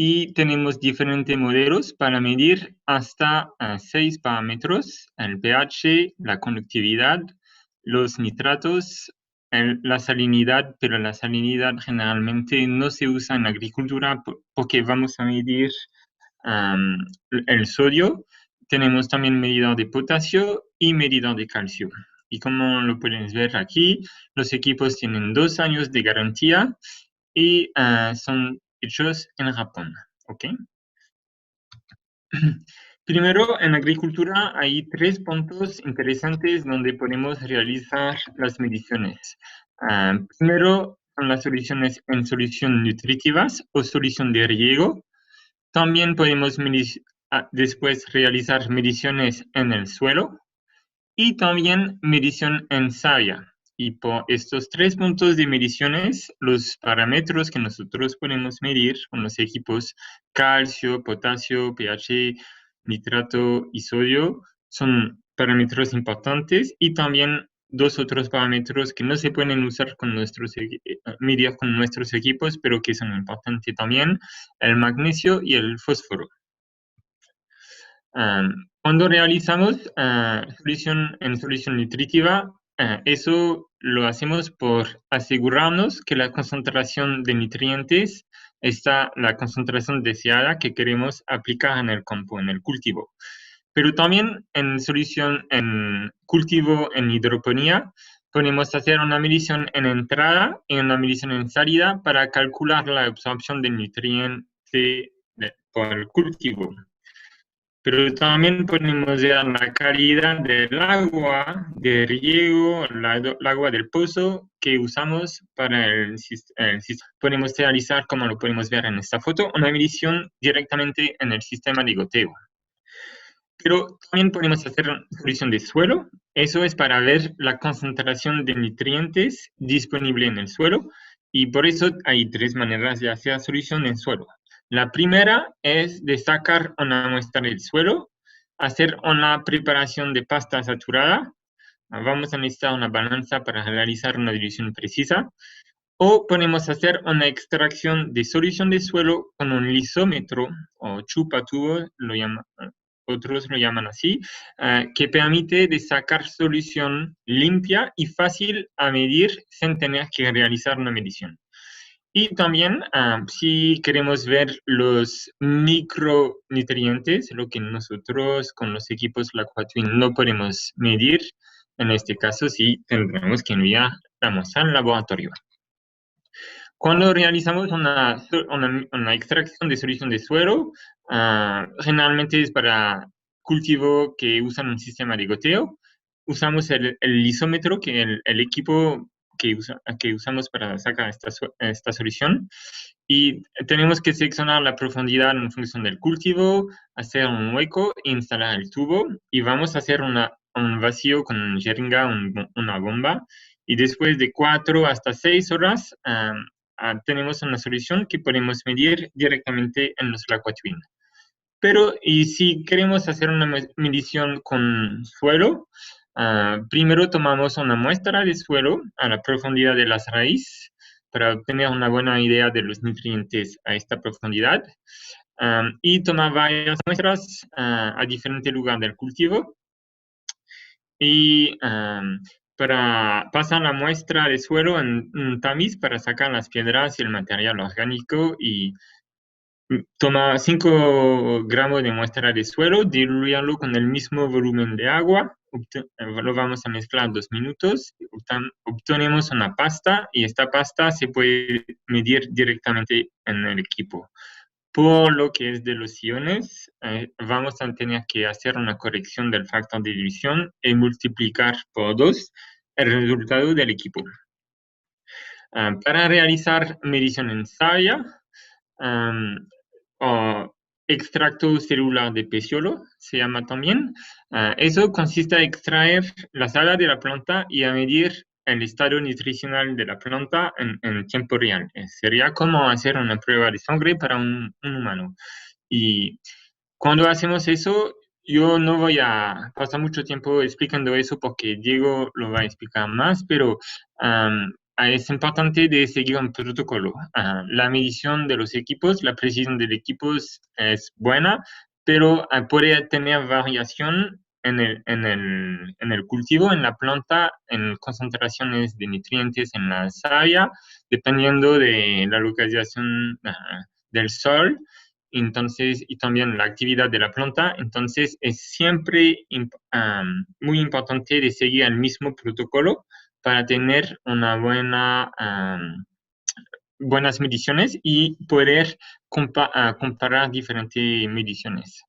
y tenemos diferentes modelos para medir hasta 6 parámetros: el pH, la conductividad, los nitratos, la salinidad, pero la salinidad generalmente no se usa en agricultura porque vamos a medir el sodio. Tenemos también medidor de potasio y medidor de calcio. Y como lo pueden ver aquí, los equipos tienen 2 años de garantía y son hechos en Japón. ¿Ok? Primero, en agricultura hay 3 puntos interesantes donde podemos realizar las mediciones. Primero, son las soluciones en solución nutritivas o solución de riego. También podemos después realizar mediciones en el suelo y también medición en savia. Y por estos 3 puntos de mediciones, los parámetros que nosotros podemos medir con los equipos calcio, potasio, pH, nitrato y sodio son parámetros importantes, y también 2 otros parámetros que no se pueden usar con medir con nuestros equipos, pero que son importantes también: el magnesio y el fósforo. Cuando realizamos solución nutritiva, eso lo hacemos por asegurarnos que la concentración de nutrientes está la concentración deseada que queremos aplicar en el campo, en el cultivo. Pero también en cultivo en hidroponía, podemos hacer una medición en entrada y una medición en salida para calcular la absorción de nutrientes por el cultivo. Pero también podemos ver la calidad del agua de riego, el agua del pozo que usamos para el sistema. Podemos realizar, como lo podemos ver en esta foto, una medición directamente en el sistema de goteo. Pero también podemos hacer solución de suelo. Eso es para ver la concentración de nutrientes disponible en el suelo, y por eso hay 3 maneras de hacer solución en suelo. La primera es de sacar una muestra del suelo, hacer una preparación de pasta saturada. Vamos a necesitar una balanza para realizar una división precisa. O podemos hacer una extracción de solución de suelo con un lisómetro o chupatubo, otros lo llaman así, que permite de sacar solución limpia y fácil a medir sin tener que realizar una medición. Y también, si queremos ver los micronutrientes, lo que nosotros con los equipos LaQuaTwin no podemos medir, en este caso sí tendremos que enviar la muestra al laboratorio. Cuando realizamos una extracción de solución de suelo, generalmente es para cultivo que usan un sistema de goteo. Usamos el lisómetro, que el equipo que usamos para sacar esta solución, y tenemos que seleccionar la profundidad en función del cultivo, hacer un hueco, instalar el tubo, y vamos a hacer un vacío con una jeringa, una bomba, y después de 4 hasta 6 horas tenemos una solución que podemos medir directamente en los LaQuaTwin. Pero, y si queremos hacer una medición con suelo, primero tomamos una muestra de suelo a la profundidad de las raíces para obtener una buena idea de los nutrientes a esta profundidad, y tomar varias muestras a diferentes lugares del cultivo, y para pasar la muestra de suelo en un tamiz para sacar las piedras y el material orgánico, y toma 5 gramos de muestra de suelo, diluirlo con el mismo volumen de agua, lo vamos a mezclar 2 minutos, obtenemos una pasta, y esta pasta se puede medir directamente en el equipo. Por lo que es de los iones, vamos a tener que hacer una corrección del factor de división y multiplicar por 2 el resultado del equipo. Para realizar medición en savia, o extracto celular de peciolo, se llama también. Eso consiste en extraer la savia de la planta y a medir el estado nutricional de la planta en tiempo real. Sería como hacer una prueba de sangre para un humano. Y cuando hacemos eso, yo no voy a pasar mucho tiempo explicando eso porque Diego lo va a explicar más, pero es importante de seguir un protocolo. La medición de los equipos, la precisión del equipo es buena, pero puede tener variación en el cultivo, en la planta, en concentraciones de nutrientes en la savia, dependiendo de la localización del sol, entonces, y también la actividad de la planta. Entonces, es siempre muy importante de seguir el mismo protocolo para tener buenas mediciones y poder comparar diferentes mediciones.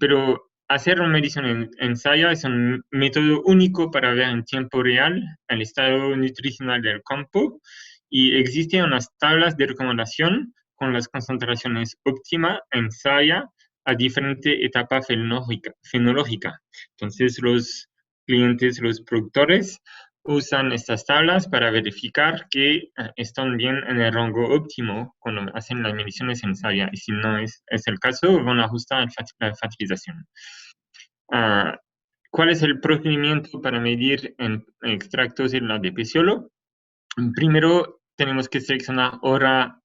Pero hacer una medición en Saya es un método único para ver en tiempo real el estado nutricional del campo, y existen unas tablas de recomendación con las concentraciones óptimas en Saya a diferentes etapas fenológicas. Entonces, los clientes, los productores, usan estas tablas para verificar que están bien en el rango óptimo cuando hacen las mediciones en savia, y si no es el caso, van a ajustar la fertilización. Ah, ¿Cuál es el procedimiento para medir en extractos de peciolo? Primero, tenemos que seleccionar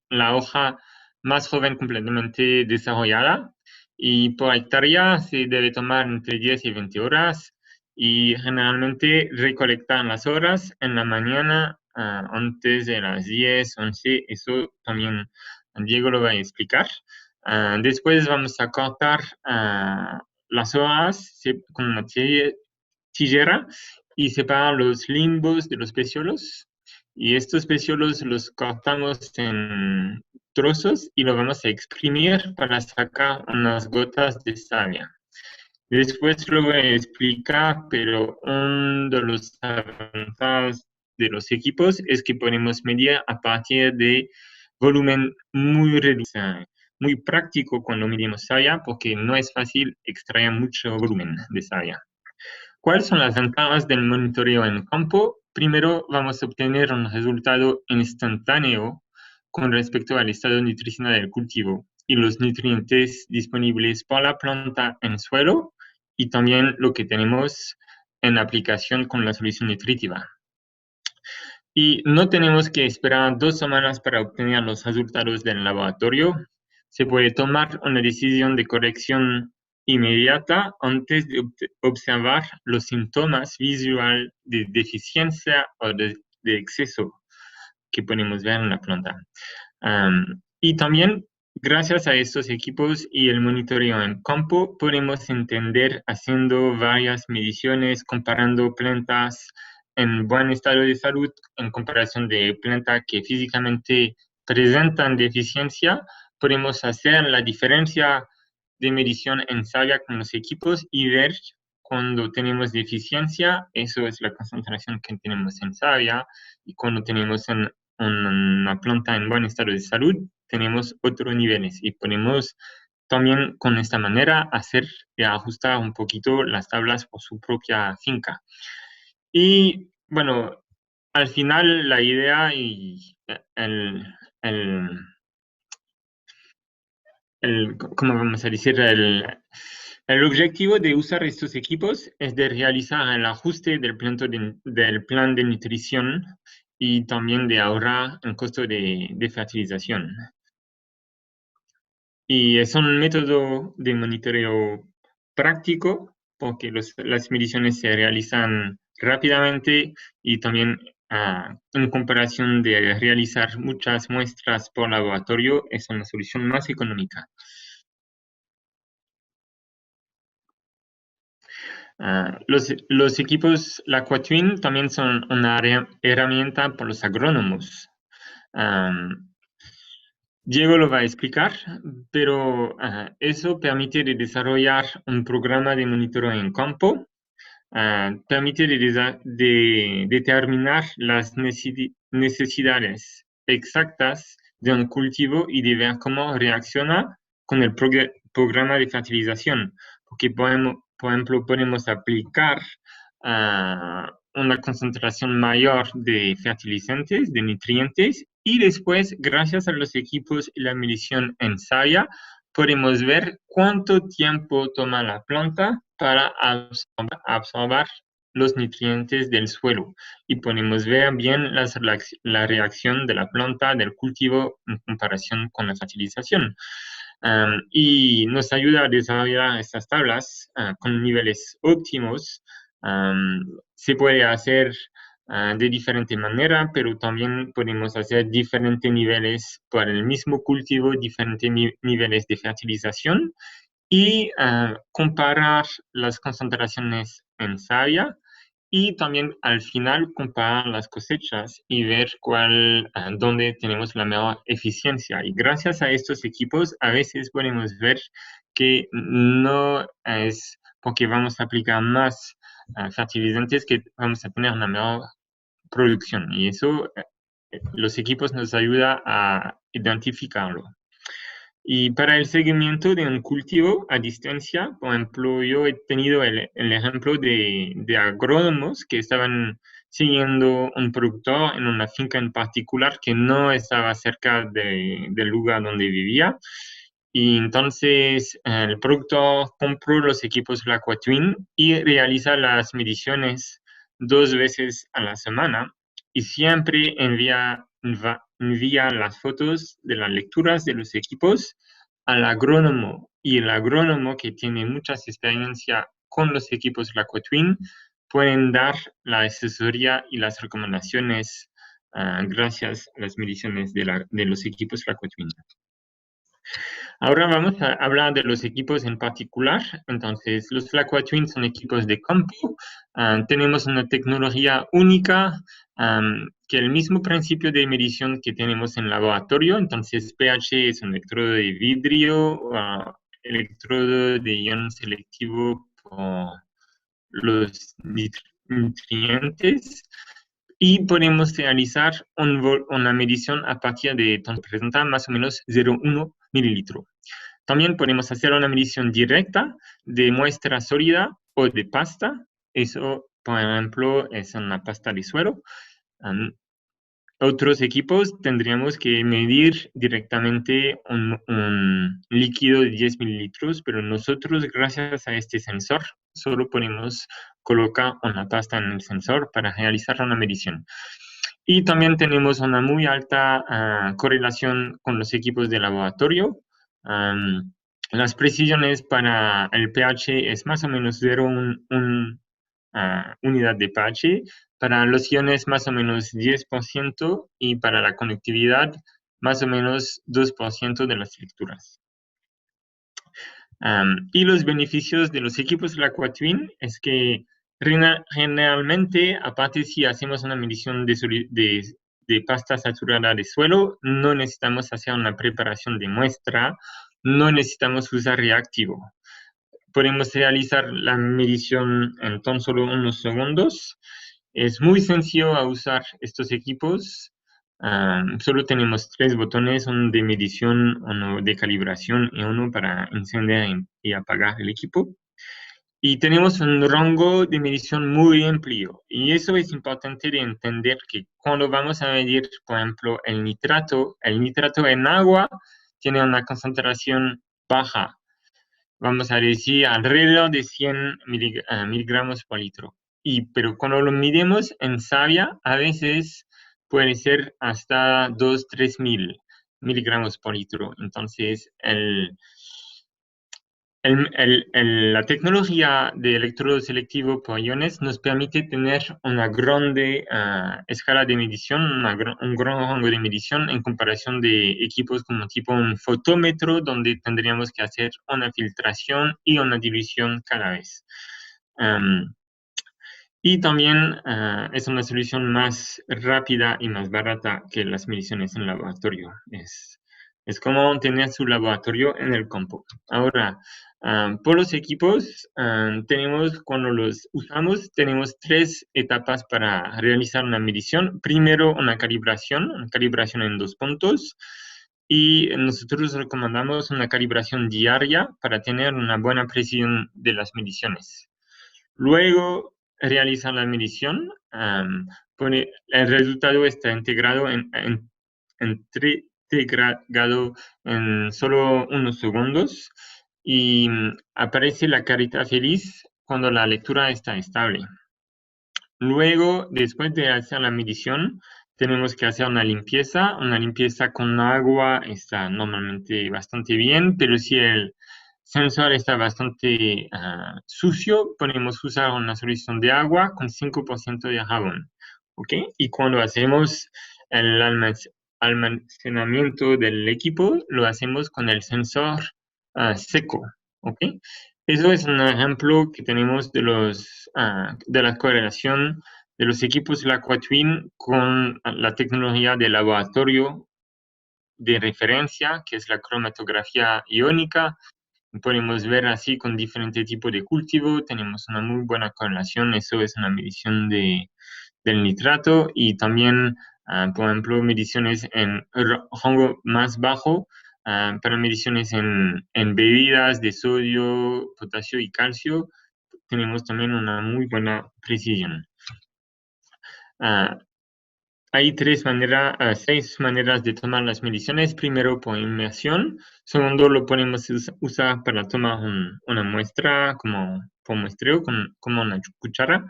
la hoja más joven completamente desarrollada, y por hectárea se debe tomar entre 10 y 20 horas, y generalmente recolectar las horas en la mañana antes de las 10, 11. Eso también Diego lo va a explicar. Después vamos a cortar las hojas con una tijera y separar los limbos de los peciolos, y estos peciolos los cortamos en trozos y los vamos a exprimir para sacar unas gotas de savia. Después lo voy a explicar, pero uno de los avantajes de los equipos es que podemos medir a partir de volumen muy reducido, muy práctico cuando medimos savia, porque no es fácil extraer mucho volumen de savia. ¿Cuáles son las ventajas del monitoreo en campo? Primero, vamos a obtener un resultado instantáneo con respecto al estado nutricional del cultivo y los nutrientes disponibles por la planta en suelo, y también lo que tenemos en aplicación con la solución nutritiva. Y no tenemos que esperar 2 semanas para obtener los resultados del laboratorio. Se puede tomar una decisión de corrección inmediata antes de observar los síntomas visuales de deficiencia o de exceso que podemos ver en la planta. Y también, gracias a estos equipos y el monitoreo en campo, podemos entender haciendo varias mediciones, comparando plantas en buen estado de salud en comparación de plantas que físicamente presentan deficiencia. Podemos hacer la diferencia de medición en savia con los equipos y ver cuando tenemos deficiencia, eso es la concentración que tenemos en savia, y cuando tenemos una planta en buen estado de salud, tenemos otros niveles, y podemos también con esta manera hacer y ajustar un poquito las tablas por su propia finca. Y bueno, al final la idea y el, ¿cómo vamos a decir? El objetivo de usar estos equipos es de realizar el ajuste del plan de nutrición, y también de ahorrar el costo de fertilización. Y es un método de monitoreo práctico porque las mediciones se realizan rápidamente, y también en comparación de realizar muchas muestras por laboratorio, es una solución más económica. Los equipos, la Quatwin, también son una herramienta para los agrónomos. Diego lo va a explicar, pero eso permite de desarrollar un programa de monitoreo en campo, permite de determinar las necesidades exactas de un cultivo y de ver cómo reacciona con el programa de fertilización, porque por ejemplo, podemos aplicar una concentración mayor de fertilizantes, de nutrientes, y después, gracias a los equipos y la medición en savia, podemos ver cuánto tiempo toma la planta para absorber los nutrientes del suelo y podemos ver bien la reacción de la planta, del cultivo en comparación con la fertilización. Y nos ayuda a desarrollar estas tablas con niveles óptimos. Se puede hacer de diferente manera, pero también podemos hacer diferentes niveles para el mismo cultivo, diferentes niveles de fertilización y comparar las concentraciones en savia y también al final comparar las cosechas y ver dónde tenemos la mejor eficiencia. Y gracias a estos equipos a veces podemos ver que no es porque vamos a aplicar más fertilizantes que vamos a tener una mejor producción. Y eso los equipos nos ayudan a identificarlo. Y para el seguimiento de un cultivo a distancia, por ejemplo, yo he tenido el ejemplo de agrónomos que estaban siguiendo un productor en una finca en particular que no estaba cerca del lugar donde vivía. Y entonces el productor compró los equipos LaquaTwin y realiza las mediciones 2 veces a la semana y siempre envía las fotos de las lecturas de los equipos al agrónomo. Y el agrónomo, que tiene mucha experiencia con los equipos LaquaTwin, pueden dar la asesoría y las recomendaciones gracias a las mediciones de los equipos LaquaTwin. Ahora vamos a hablar de los equipos en particular. Entonces, los LaquaTwin son equipos de campo. Tenemos una tecnología única, que el mismo principio de medición que tenemos en laboratorio. Entonces, pH es un electrodo de vidrio, electrodo de ion selectivo por los nutrientes. Y podemos realizar una medición a partir de, representa más o menos 0,1 mililitro. También podemos hacer una medición directa de muestra sólida o de pasta. Eso, por ejemplo, es una pasta de suelo. Otros equipos tendríamos que medir directamente un líquido de 10 mililitros, pero nosotros, gracias a este sensor, solo podemos colocar una pasta en el sensor para realizar una medición. Y también tenemos una muy alta correlación con los equipos de laboratorio. Las precisiones para el pH es más o menos 0,1 unidad de pH, para los iones más o menos 10% y para la conectividad más o menos 2% de las lecturas. Y los beneficios de los equipos LaquaTwin es que generalmente, aparte si hacemos una medición de pasta saturada de suelo, no necesitamos hacer una preparación de muestra, no necesitamos usar reactivo. Podemos realizar la medición en tan solo unos segundos. Es muy sencillo a usar estos equipos. Solo tenemos 3 botones, uno de medición, uno de calibración y uno para encender y apagar el equipo. Y tenemos un rango de medición muy amplio. Y eso es importante de entender que cuando vamos a medir, por ejemplo, el nitrato en agua tiene una concentración baja. Vamos a decir alrededor de 100 miligramos por litro. Pero cuando lo midemos en savia, a veces puede ser hasta 2.000 a 3.000 miligramos por litro. Entonces, la tecnología de electrodo selectivo por iones nos permite tener una grande escala de medición, un gran rango de medición en comparación de equipos como tipo un fotómetro, donde tendríamos que hacer una filtración y una dilución cada vez. Y también es una solución más rápida y más barata que las mediciones en laboratorio. Es como tener su laboratorio en el campo. Ahora, por los equipos, cuando los usamos, tenemos 3 etapas para realizar una medición. Primero, una calibración en 2 puntos. Y nosotros recomendamos una calibración diaria para tener una buena precisión de las mediciones. Luego, realizar la medición, el resultado está integrado integrado en solo unos segundos y aparece la carita feliz cuando la lectura está estable. Luego, después de hacer la medición, tenemos que hacer una limpieza. Una limpieza con agua está normalmente bastante bien, pero si el sensor está bastante sucio, podemos usar una solución de agua con 5% de jabón. ¿Ok? Y cuando hacemos el almacenamiento del equipo, lo hacemos con el sensor seco. ¿Ok? Eso es un ejemplo que tenemos de la correlación de los equipos de la Twin con la tecnología de laboratorio de referencia, que es la cromatografía iónica. Podemos ver así con diferentes tipos de cultivo, tenemos una muy buena correlación, eso es una medición del nitrato y también, por ejemplo, mediciones en rango más bajo, para mediciones en bebidas de sodio, potasio y calcio, tenemos también una muy buena precisión. Ah, Hay seis maneras de tomar las mediciones. Primero, por inmersión. Segundo, lo podemos usar para tomar una muestra por muestreo, como una cuchara.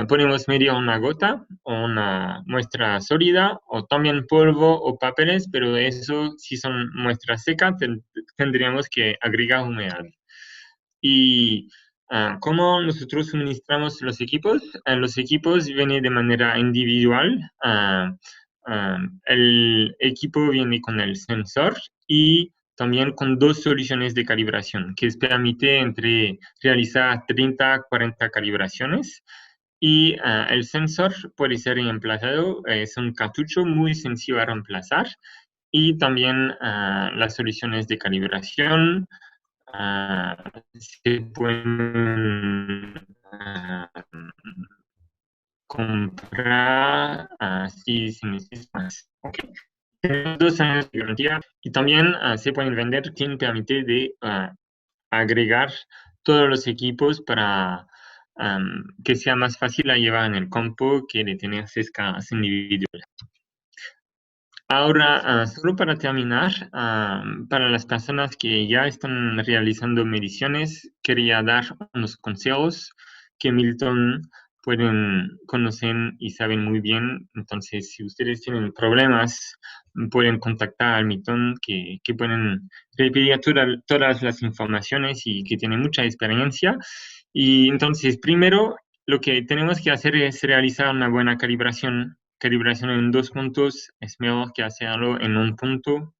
Podemos medir una gota o una muestra sólida, o también polvo o papeles, pero eso, si son muestras secas, tendríamos que agregar humedad. Y ¿cómo nosotros suministramos los equipos? Los equipos vienen de manera individual. El equipo viene con el sensor y también con dos soluciones de calibración, que permite realizar 30 a 40 calibraciones. Y el sensor puede ser reemplazado, es un cartucho muy sencillo a reemplazar. Y también las soluciones de calibración se pueden comprar si se necesita más. Okay. Tenemos 2 años de garantía y también se pueden vender, quien permite de agregar todos los equipos para que sea más fácil a llevar en el campo que de tener escalas individuales. Ahora, solo para terminar, para las personas que ya están realizando mediciones, quería dar unos consejos que Milton pueden conocer y saben muy bien. Entonces, si ustedes tienen problemas, pueden contactar a Milton, que pueden repetir todas las informaciones y que tiene mucha experiencia. Y entonces, primero, lo que tenemos que hacer es realizar una buena calibración en 2 puntos es mejor que hacerlo en un punto.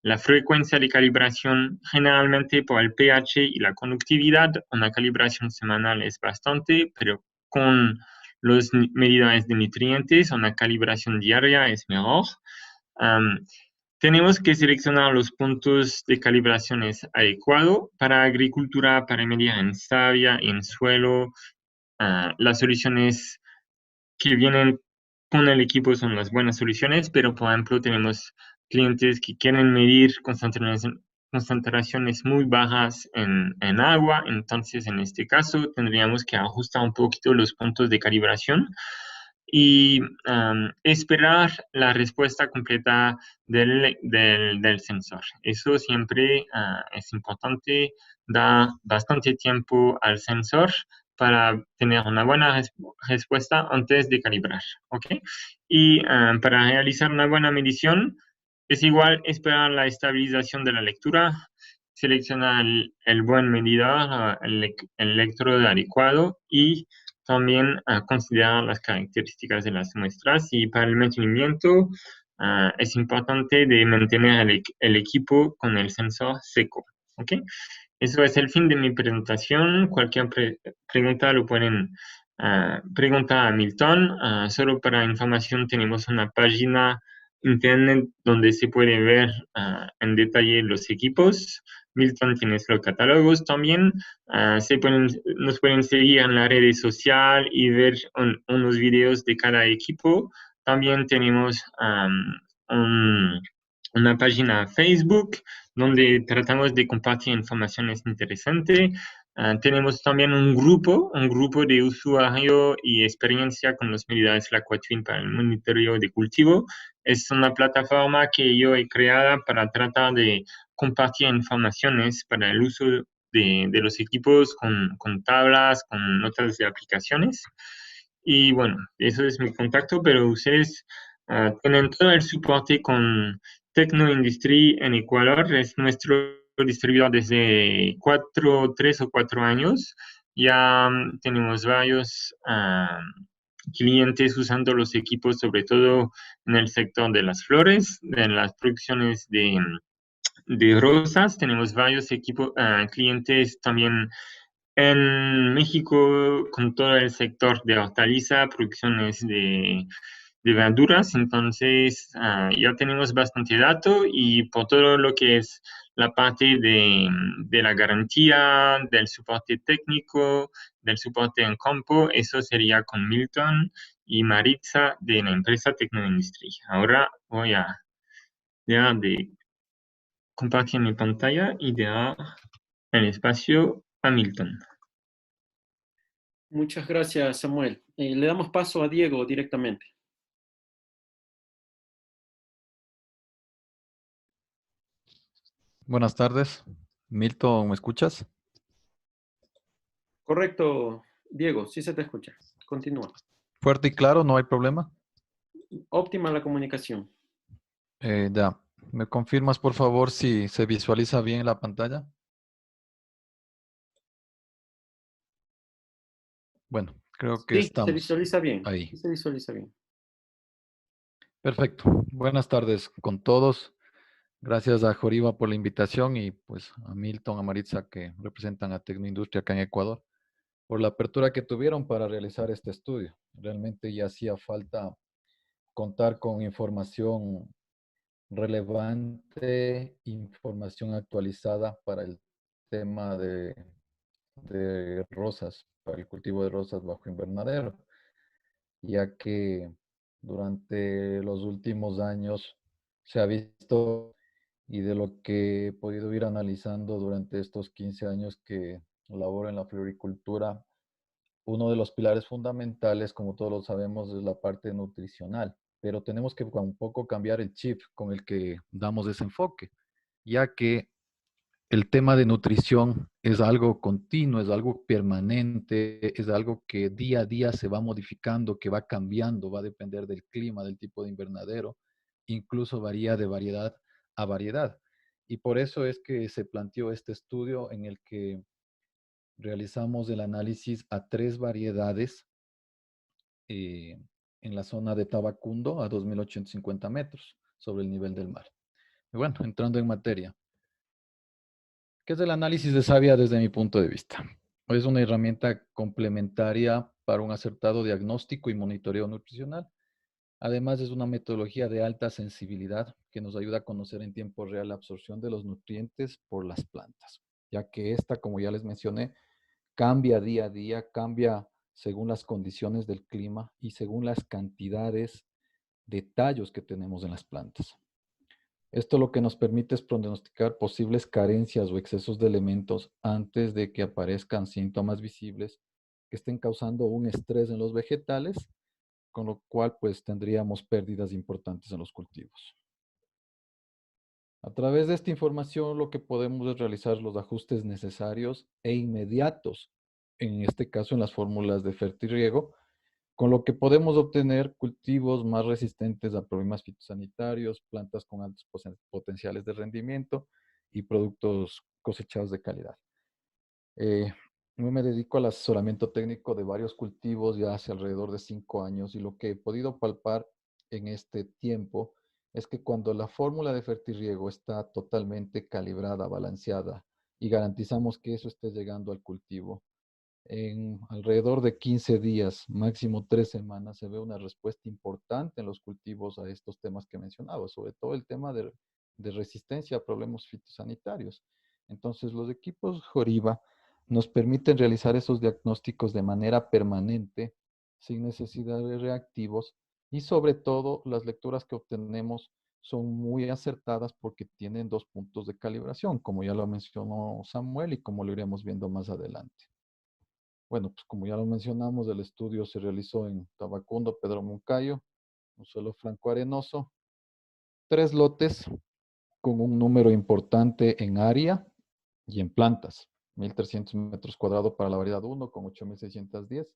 La frecuencia de calibración, generalmente por el pH y la conductividad, una calibración semanal es bastante, pero con los medidores de nutrientes, una calibración diaria es mejor. Tenemos que seleccionar los puntos de calibraciones adecuados para agricultura, para medir en savia, en suelo. Las soluciones que vienen con el equipo son las buenas soluciones, pero por ejemplo tenemos clientes que quieren medir concentraciones muy bajas en agua, entonces en este caso tendríamos que ajustar un poquito los puntos de calibración y esperar la respuesta completa del sensor. Eso siempre es importante, da bastante tiempo al sensor para tener una buena respuesta antes de calibrar. ¿Ok? Y para realizar una buena medición, es igual esperar la estabilización de la lectura, seleccionar el buen medidor, el electrodo adecuado y también considerar las características de las muestras. Y para el mantenimiento es importante de mantener el equipo con el sensor seco. ¿Ok? Eso es el fin de mi presentación. Cualquier pregunta lo pueden preguntar a Milton. Solo para información tenemos una página internet donde se puede ver en detalle los equipos. Milton tiene los catálogos también. Nos pueden seguir en las redes sociales y ver unos videos de cada equipo. También tenemos una página Facebook donde tratamos de compartir informaciones interesantes. Tenemos también un grupo de usuario y experiencia con los medidores Twin para el monitoreo de cultivo. Es una plataforma que yo he creada para tratar de compartir informaciones para el uso de los equipos con tablas, con notas de aplicaciones. Y bueno, eso es mi contacto, pero ustedes tienen todo el soporte con Tecnoindustry en Ecuador. Es nuestro distribuidor desde 3 o 4 años. Ya tenemos varios clientes usando los equipos, sobre todo en el sector de las flores, de las producciones de rosas. Tenemos varios equipos, clientes también en México con todo el sector de hortaliza, producciones de verduras. Entonces ya tenemos bastante dato y por todo lo que es la parte de la garantía, del soporte técnico, del soporte en campo, eso sería con Milton y Maritza de la empresa Tecnoindustry. Ahora voy a dejar de compartir mi pantalla y dejar el espacio a Milton. Muchas gracias, Samuel. Le damos paso a Diego directamente. Buenas tardes. Milton, ¿me escuchas? Correcto, Diego, sí se te escucha. Continúa. Fuerte y claro, no hay problema. Óptima la comunicación. Ya. ¿Me confirmas, por favor, si se visualiza bien la pantalla? Bueno, creo que Sí, se estamos visualiza bien. ahí. Sí, se visualiza bien. Perfecto. Buenas tardes con todos. Gracias a Joriba por la invitación y pues a Milton, a Maritza que representan a Tecnoindustria acá en Ecuador por la apertura que tuvieron para realizar este estudio. Realmente ya hacía falta contar con información relevante, información actualizada para el tema de rosas, para el cultivo de rosas bajo invernadero, ya que durante los últimos años se ha visto y de lo que he podido ir analizando durante estos 15 años que laboro en la floricultura, uno de los pilares fundamentales, como todos lo sabemos, es la parte nutricional, pero tenemos que un poco cambiar el chip con el que damos ese enfoque, ya que el tema de nutrición es algo continuo, es algo permanente, es algo que día a día se va modificando, que va cambiando, va a depender del clima, del tipo de invernadero, incluso varía de variedad a variedad. Y por eso es que se planteó este estudio en el que realizamos el análisis a 3 variedades eh, en la zona de Tabacundo a 2.850 metros sobre el nivel del mar. Y bueno, entrando en materia, ¿qué es el análisis de savia desde mi punto de vista? Es una herramienta complementaria para un acertado diagnóstico y monitoreo nutricional. Además, es una metodología de alta sensibilidad que nos ayuda a conocer en tiempo real la absorción de los nutrientes por las plantas, ya que esta, como ya les mencioné, cambia día a día, cambia según las condiciones del clima y según las cantidades de tallos que tenemos en las plantas. Esto lo que nos permite es pronosticar posibles carencias o excesos de elementos antes de que aparezcan síntomas visibles que estén causando un estrés en los vegetales, con lo cual pues tendríamos pérdidas importantes en los cultivos. A través de esta información lo que podemos es realizar los ajustes necesarios e inmediatos, en este caso en las fórmulas de fertirriego, con lo que podemos obtener cultivos más resistentes a problemas fitosanitarios, plantas con altos potenciales de rendimiento y productos cosechados de calidad. Yo me dedico al asesoramiento técnico de varios cultivos ya hace alrededor de 5 años y lo que he podido palpar en este tiempo es que cuando la fórmula de fertirriego está totalmente calibrada, balanceada y garantizamos que eso esté llegando al cultivo, en alrededor de 15 días, máximo 3 semanas, se ve una respuesta importante en los cultivos a estos temas que mencionaba, sobre todo el tema de resistencia a problemas fitosanitarios. Entonces, los equipos Joriba nos permiten realizar esos diagnósticos de manera permanente, sin necesidad de reactivos, y sobre todo las lecturas que obtenemos son muy acertadas porque tienen 2 puntos de calibración, como ya lo mencionó Samuel y como lo iremos viendo más adelante. Bueno, pues como ya lo mencionamos, el estudio se realizó en Tabacundo, Pedro Moncayo, un suelo franco arenoso, 3 lotes con un número importante en área y en plantas, 1.300 metros cuadrados para la variedad 1 con 8.610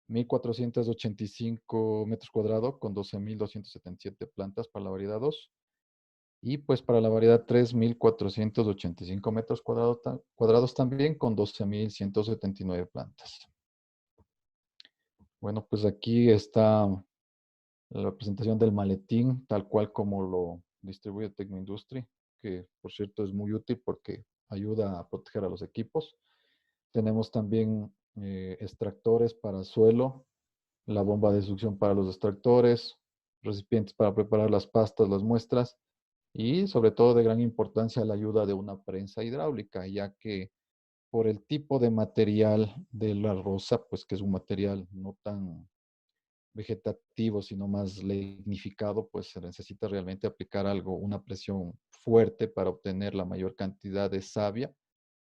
1.485 metros cuadrados con 12.277 plantas para la variedad 2. Y pues para la variedad 3, 1.485 metros cuadrados también con 12.179 plantas. Bueno, pues aquí está la presentación del maletín, tal cual como lo distribuye Tecnoindustria, que por cierto es muy útil porque ayuda a proteger a los equipos. Tenemos también extractores para suelo, la bomba de succión para los extractores, recipientes para preparar las pastas, las muestras y sobre todo de gran importancia la ayuda de una prensa hidráulica, ya que por el tipo de material de la rosa, pues que es un material no tan vegetativo, sino más lignificado, pues se necesita realmente aplicar algo, una presión fuerte para obtener la mayor cantidad de savia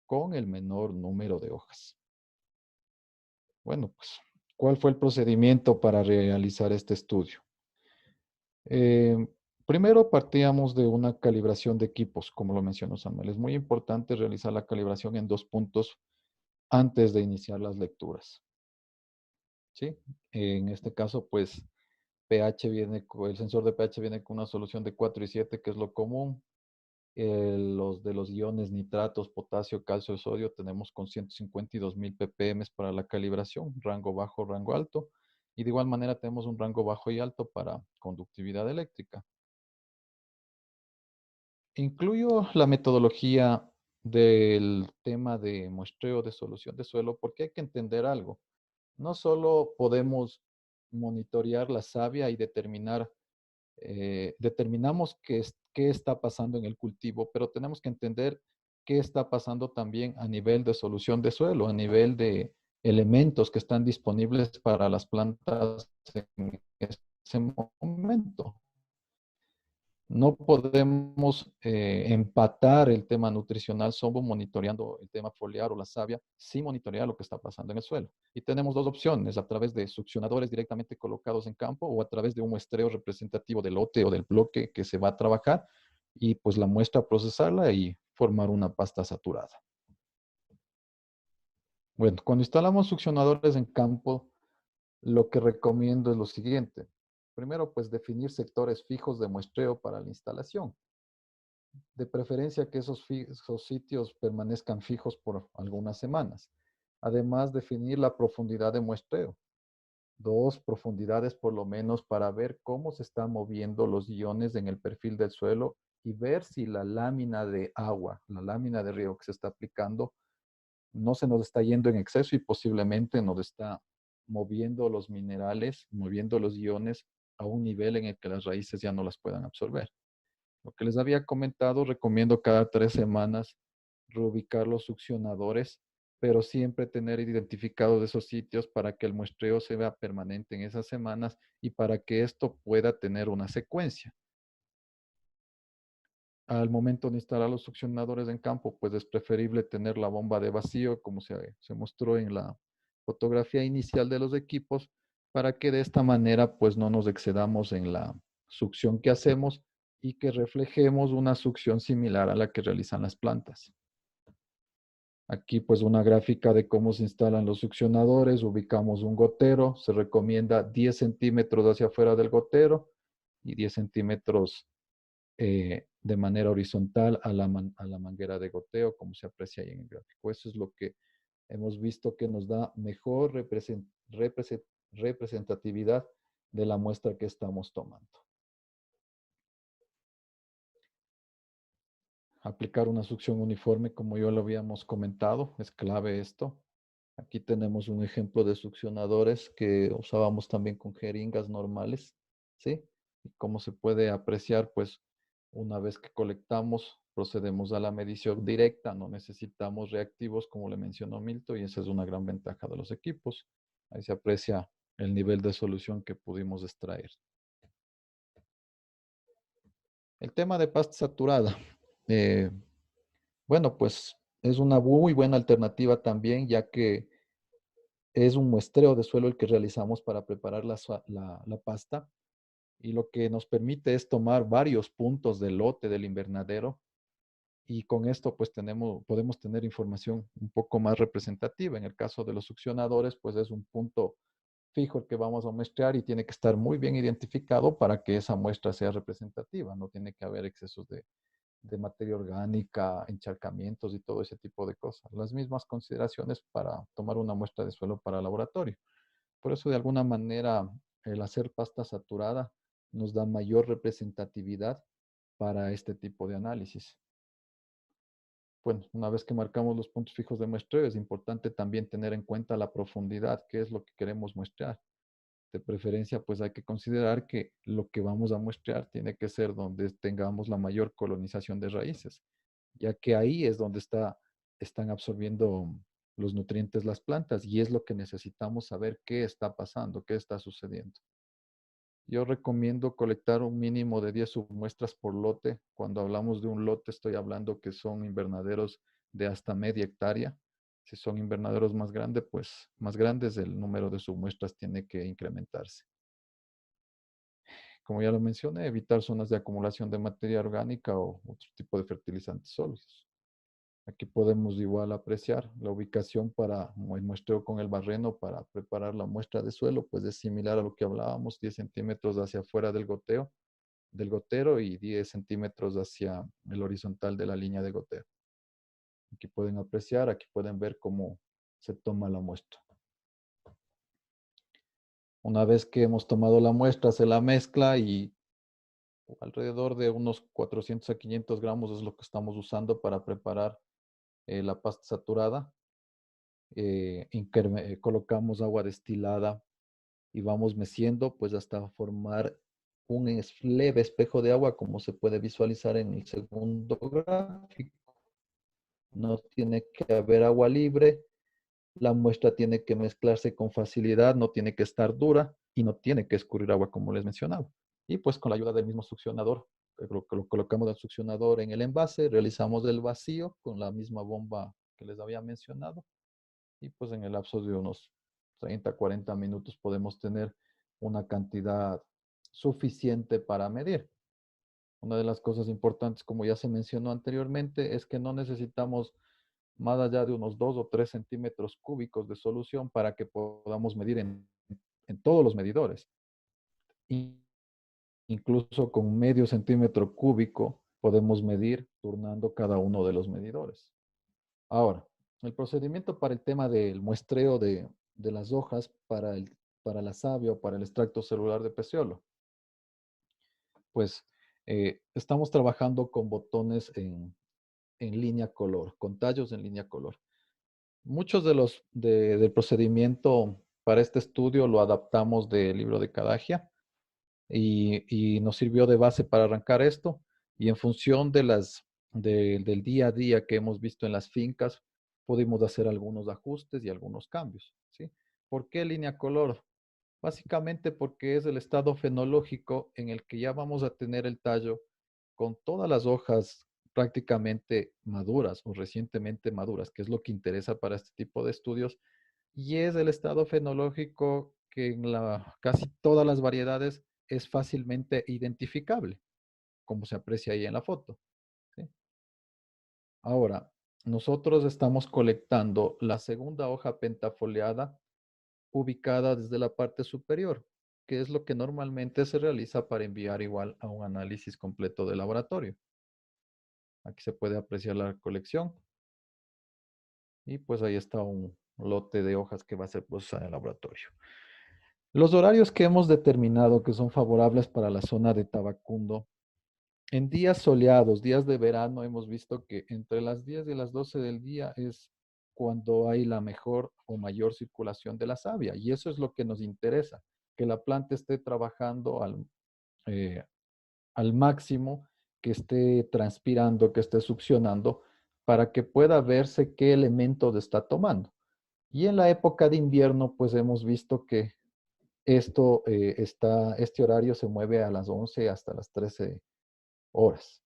con el menor número de hojas. Bueno, pues, ¿cuál fue el procedimiento para realizar este estudio? Eh, Primero partíamos de una calibración de equipos, como lo mencionó Samuel. Es muy importante realizar la calibración en 2 puntos antes de iniciar las lecturas. ¿Sí? En este caso, pues, el sensor de pH viene con una solución de 4 y 7, que es lo común. Los de los iones nitratos, potasio, calcio, sodio, tenemos con 152.000 ppm para la calibración, rango bajo, rango alto. Y de igual manera tenemos un rango bajo y alto para conductividad eléctrica. Incluyo la metodología del tema de muestreo de solución de suelo porque hay que entender algo. No solo podemos monitorear la savia y determinamos qué está pasando en el cultivo, pero tenemos que entender qué está pasando también a nivel de solución de suelo, a nivel de elementos que están disponibles para las plantas en ese momento. No podemos empatar el tema nutricional solo monitoreando el tema foliar o la savia, sin monitorear lo que está pasando en el suelo. Y tenemos 2 opciones, a través de succionadores directamente colocados en campo o a través de un muestreo representativo del lote o del bloque que se va a trabajar y pues la muestra procesarla y formar una pasta saturada. Bueno, cuando instalamos succionadores en campo, lo que recomiendo es lo siguiente. Primero, pues definir sectores fijos de muestreo para la instalación. De preferencia que esos sitios permanezcan fijos por algunas semanas. Además, definir la profundidad de muestreo. 2 profundidades por lo menos para ver cómo se están moviendo los iones en el perfil del suelo y ver si la lámina de agua, la lámina de riego que se está aplicando, no se nos está yendo en exceso y posiblemente nos está moviendo los minerales, moviendo los iones a un nivel en el que las raíces ya no las puedan absorber. Lo que les había comentado, recomiendo cada 3 semanas reubicar los succionadores, pero siempre tener identificados esos sitios para que el muestreo se vea permanente en esas semanas y para que esto pueda tener una secuencia. Al momento de instalar los succionadores en campo, pues es preferible tener la bomba de vacío, como se mostró en la fotografía inicial de los equipos, para que de esta manera pues no nos excedamos en la succión que hacemos y que reflejemos una succión similar a la que realizan las plantas. Aquí pues una gráfica de cómo se instalan los succionadores, ubicamos un gotero, se recomienda 10 centímetros hacia afuera del gotero y 10 centímetros de manera horizontal a la manguera de goteo, como se aprecia ahí en el gráfico. Eso es lo que hemos visto que nos da mejor representatividad de la muestra que estamos tomando. Aplicar una succión uniforme, como ya lo habíamos comentado, es clave esto. Aquí tenemos un ejemplo de succionadores que usábamos también con jeringas normales, ¿sí? Y como se puede apreciar, pues una vez que colectamos, procedemos a la medición directa, no necesitamos reactivos, como le mencionó Milton, y esa es una gran ventaja de los equipos. Ahí se aprecia el nivel de solución que pudimos extraer. El tema de pasta saturada. Bueno, pues es una muy buena alternativa también, ya que es un muestreo de suelo el que realizamos para preparar la pasta y lo que nos permite es tomar varios puntos del lote del invernadero y con esto pues podemos tener información un poco más representativa. En el caso de los succionadores pues es un punto fijo el que vamos a muestrear y tiene que estar muy bien identificado para que esa muestra sea representativa. No tiene que haber excesos de materia orgánica, encharcamientos y todo ese tipo de cosas. Las mismas consideraciones para tomar una muestra de suelo para laboratorio. Por eso, de alguna manera, el hacer pasta saturada nos da mayor representatividad para este tipo de análisis. Bueno, una vez que marcamos los puntos fijos de muestreo, es importante también tener en cuenta la profundidad, qué es lo que queremos muestrear. De preferencia, pues hay que considerar que lo que vamos a muestrear tiene que ser donde tengamos la mayor colonización de raíces, ya que ahí es donde están absorbiendo los nutrientes las plantas y es lo que necesitamos saber qué está pasando, qué está sucediendo. Yo recomiendo colectar un mínimo de 10 submuestras por lote. Cuando hablamos de un lote, estoy hablando que son invernaderos de hasta media hectárea. Si son invernaderos más grandes, pues más grandes, el número de submuestras tiene que incrementarse. Como ya lo mencioné, evitar zonas de acumulación de materia orgánica o otro tipo de fertilizantes sólidos. Aquí podemos igual apreciar la ubicación para el muestreo con el barreno para preparar la muestra de suelo, pues es similar a lo que hablábamos, 10 centímetros hacia afuera del gotero y 10 centímetros hacia el horizontal de la línea de goteo. Aquí pueden apreciar, aquí pueden ver cómo se toma la muestra. Una vez que hemos tomado la muestra, se la mezcla y alrededor de unos 400 a 500 gramos es lo que estamos usando para preparar la pasta saturada. Colocamos agua destilada y vamos meciendo pues hasta formar un leve espejo de agua como se puede visualizar en el segundo gráfico. No tiene que haber agua libre, la muestra tiene que mezclarse con facilidad, no tiene que estar dura y no tiene que escurrir agua como les mencionaba. Y pues con la ayuda del mismo succionador, lo colocamos al succionador en el envase, realizamos el vacío con la misma bomba que les había mencionado y pues en el lapso de unos 30, 40 minutos podemos tener una cantidad suficiente para medir. Una de las cosas importantes, como ya se mencionó anteriormente, es que no necesitamos más allá de unos 2 o 3 centímetros cúbicos de solución para que podamos medir en todos los medidores. Y incluso con medio centímetro cúbico podemos medir turnando cada uno de los medidores. Ahora, el procedimiento para el tema del muestreo de las hojas para la savia o para el extracto celular de peciolo. Pues estamos trabajando con botones en línea color, con tallos en línea color. Muchos del procedimiento para este estudio lo adaptamos del libro de Cadagia y nos sirvió de base para arrancar esto. Y en función del día a día que hemos visto en las fincas, pudimos hacer algunos ajustes y algunos cambios, ¿sí? ¿Por qué línea color? Básicamente porque es el estado fenológico en el que ya vamos a tener el tallo con todas las hojas prácticamente maduras o recientemente maduras, que es lo que interesa para este tipo de estudios, y es el estado fenológico que en casi todas las variedades es fácilmente identificable, como se aprecia ahí en la foto, ¿sí? Ahora, nosotros estamos colectando la segunda hoja pentafoliada ubicada desde la parte superior, que es lo que normalmente se realiza para enviar igual a un análisis completo de laboratorio. Aquí se puede apreciar la colección y pues ahí está un lote de hojas que va a ser procesada en el laboratorio. Los horarios que hemos determinado que son favorables para la zona de Tabacundo, en días soleados, días de verano, hemos visto que entre las 10 y las 12 del día es cuando hay la mejor o mayor circulación de la savia. Y eso es lo que nos interesa, que la planta esté trabajando al máximo, que esté transpirando, que esté succionando, para que pueda verse qué elementos está tomando. Y en la época de invierno, pues hemos visto que este horario se mueve a las 11 hasta las 13 horas.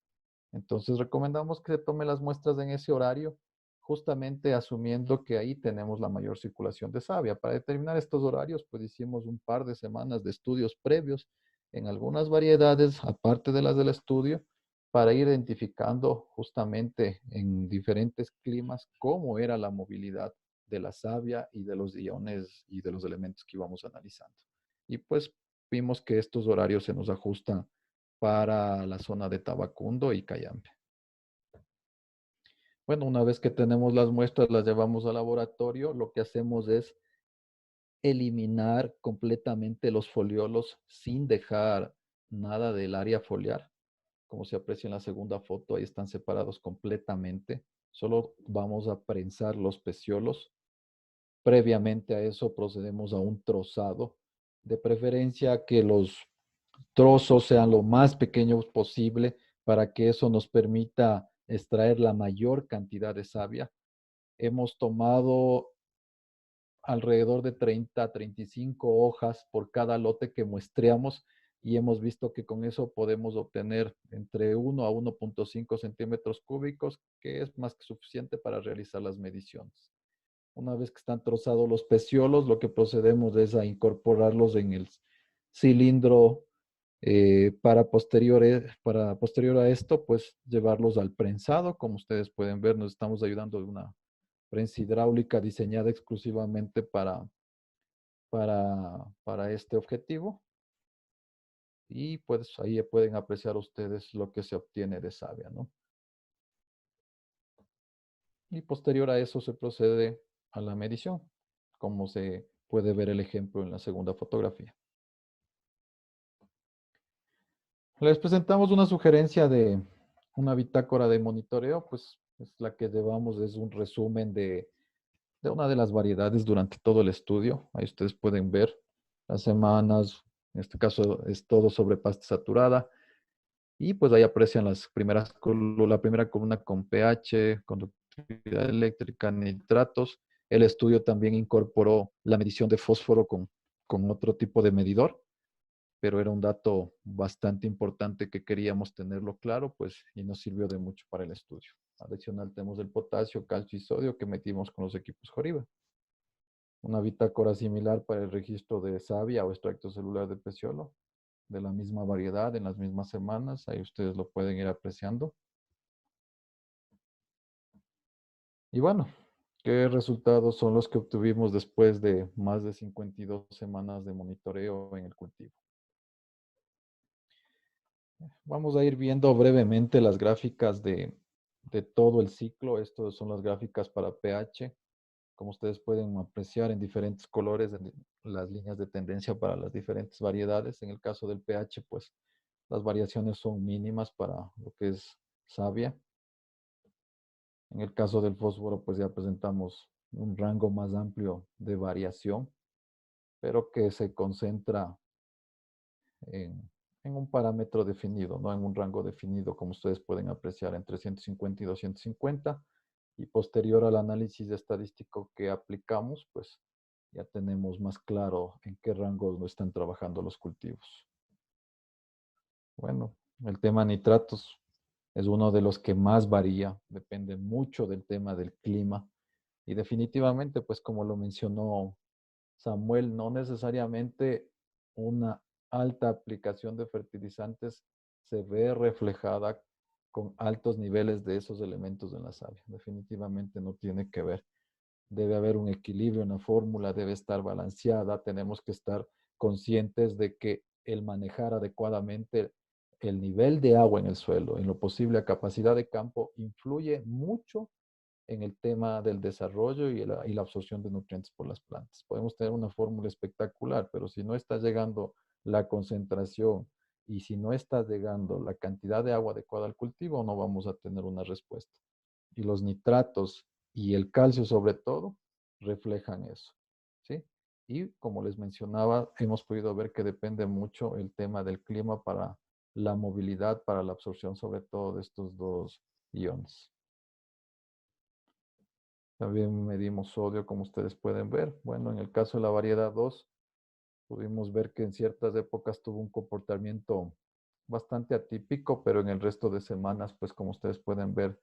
Entonces recomendamos que se tome las muestras en ese horario, justamente asumiendo que ahí tenemos la mayor circulación de savia. Para determinar estos horarios, pues hicimos un par de semanas de estudios previos en algunas variedades, aparte de las del estudio, para ir identificando justamente en diferentes climas cómo era la movilidad de la savia y de los iones y de los elementos que íbamos analizando. Y pues vimos que estos horarios se nos ajustan para la zona de Tabacundo y Cayambe. Bueno, una vez que tenemos las muestras, las llevamos al laboratorio, lo que hacemos es eliminar completamente los foliolos sin dejar nada del área foliar. Como se aprecia en la segunda foto, ahí están separados completamente. Solo vamos a prensar los peciolos. Previamente a eso procedemos a un trozado, de preferencia que los trozos sean lo más pequeños posible para que eso nos permita extraer la mayor cantidad de savia. Hemos tomado alrededor de 30 a 35 hojas por cada lote que muestreamos y hemos visto que con eso podemos obtener entre 1 a 1.5 centímetros cúbicos, que es más que suficiente para realizar las mediciones. Una vez que están trozados los peciolos, lo que procedemos es a incorporarlos en el cilindro para posterior a esto, pues llevarlos al prensado. Como ustedes pueden ver, nos estamos ayudando de una prensa hidráulica diseñada exclusivamente para este objetivo. Y pues ahí pueden apreciar ustedes lo que se obtiene de savia, ¿no? Y posterior a eso se procede a la medición, como se puede ver el ejemplo en la segunda fotografía. Les presentamos una sugerencia de una bitácora de monitoreo, pues es la que llevamos, es un resumen de una de las variedades durante todo el estudio. Ahí ustedes pueden ver las semanas, en este caso es todo sobre pasta saturada. Y pues ahí aprecian la primera columna con pH, conductividad eléctrica, nitratos. El estudio también incorporó la medición de fósforo con otro tipo de medidor, pero era un dato bastante importante que queríamos tenerlo claro, pues, y nos sirvió de mucho para el estudio. Adicional tenemos el potasio, calcio y sodio que metimos con los equipos Joriba. Una bitácora similar para el registro de savia o extracto celular de peciolo, de la misma variedad, en las mismas semanas. Ahí ustedes lo pueden ir apreciando. Y bueno, ¿qué resultados son los que obtuvimos después de más de 52 semanas de monitoreo en el cultivo? Vamos a ir viendo brevemente las gráficas de todo el ciclo. Estas son las gráficas para pH. Como ustedes pueden apreciar en diferentes colores las líneas de tendencia para las diferentes variedades. En el caso del pH, pues las variaciones son mínimas para lo que es savia. En el caso del fósforo, pues ya presentamos un rango más amplio de variación, pero que se concentra en un parámetro definido, no en un rango definido, como ustedes pueden apreciar, entre 150 y 250. Y posterior al análisis estadístico que aplicamos, pues ya tenemos más claro en qué rango no están trabajando los cultivos. Bueno, el tema nitratos es uno de los que más varía, depende mucho del tema del clima y definitivamente, pues como lo mencionó Samuel, no necesariamente una alta aplicación de fertilizantes se ve reflejada con altos niveles de esos elementos en la savia. Definitivamente no tiene que ver. Debe haber un equilibrio en la fórmula, debe estar balanceada, tenemos que estar conscientes de que el manejar adecuadamente el nivel de agua en el suelo, en lo posible a capacidad de campo, influye mucho en el tema del desarrollo y la absorción de nutrientes por las plantas. Podemos tener una fórmula espectacular, pero si no está llegando la concentración y si no está llegando la cantidad de agua adecuada al cultivo, no vamos a tener una respuesta. Y los nitratos y el calcio sobre todo reflejan eso, ¿sí? Y como les mencionaba, hemos podido ver que depende mucho el tema del clima para la movilidad, para la absorción sobre todo de estos dos iones. También medimos sodio, como ustedes pueden ver. Bueno, en el caso de la variedad 2, pudimos ver que en ciertas épocas tuvo un comportamiento bastante atípico, pero en el resto de semanas, pues como ustedes pueden ver,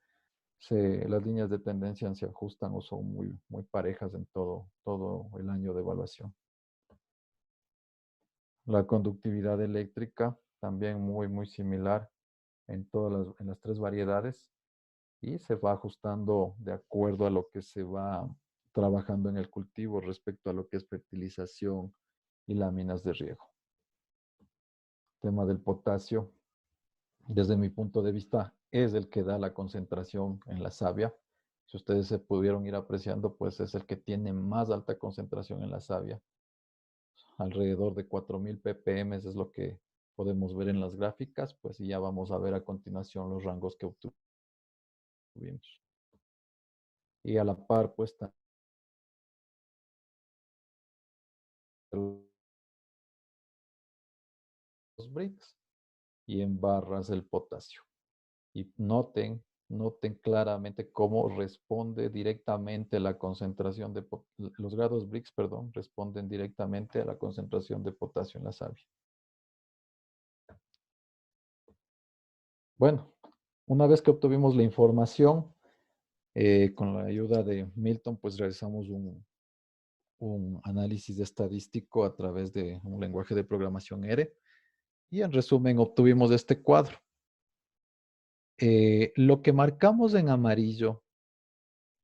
las líneas de tendencia se ajustan o son muy parejas en todo el año de evaluación. La conductividad eléctrica también muy similar en en las tres variedades y se va ajustando de acuerdo a lo que se va trabajando en el cultivo respecto a lo que es fertilización y láminas de riego. Tema del potasio, desde mi punto de vista, es el que da la concentración en la savia. Si ustedes se pudieron ir apreciando, pues es el que tiene más alta concentración en la savia. Alrededor de 4000 ppm es lo que podemos ver en las gráficas, pues y ya vamos a ver a continuación los rangos que obtuvimos. Y a la par, pues los bricks y en barras el potasio. Y noten claramente cómo responde directamente la concentración de los grados Brix, perdón, responden directamente a la concentración de potasio en la savia. Bueno, una vez que obtuvimos la información, con la ayuda de Milton, pues realizamos un análisis estadístico a través de un lenguaje de programación R. Y en resumen, obtuvimos este cuadro. Lo que marcamos en amarillo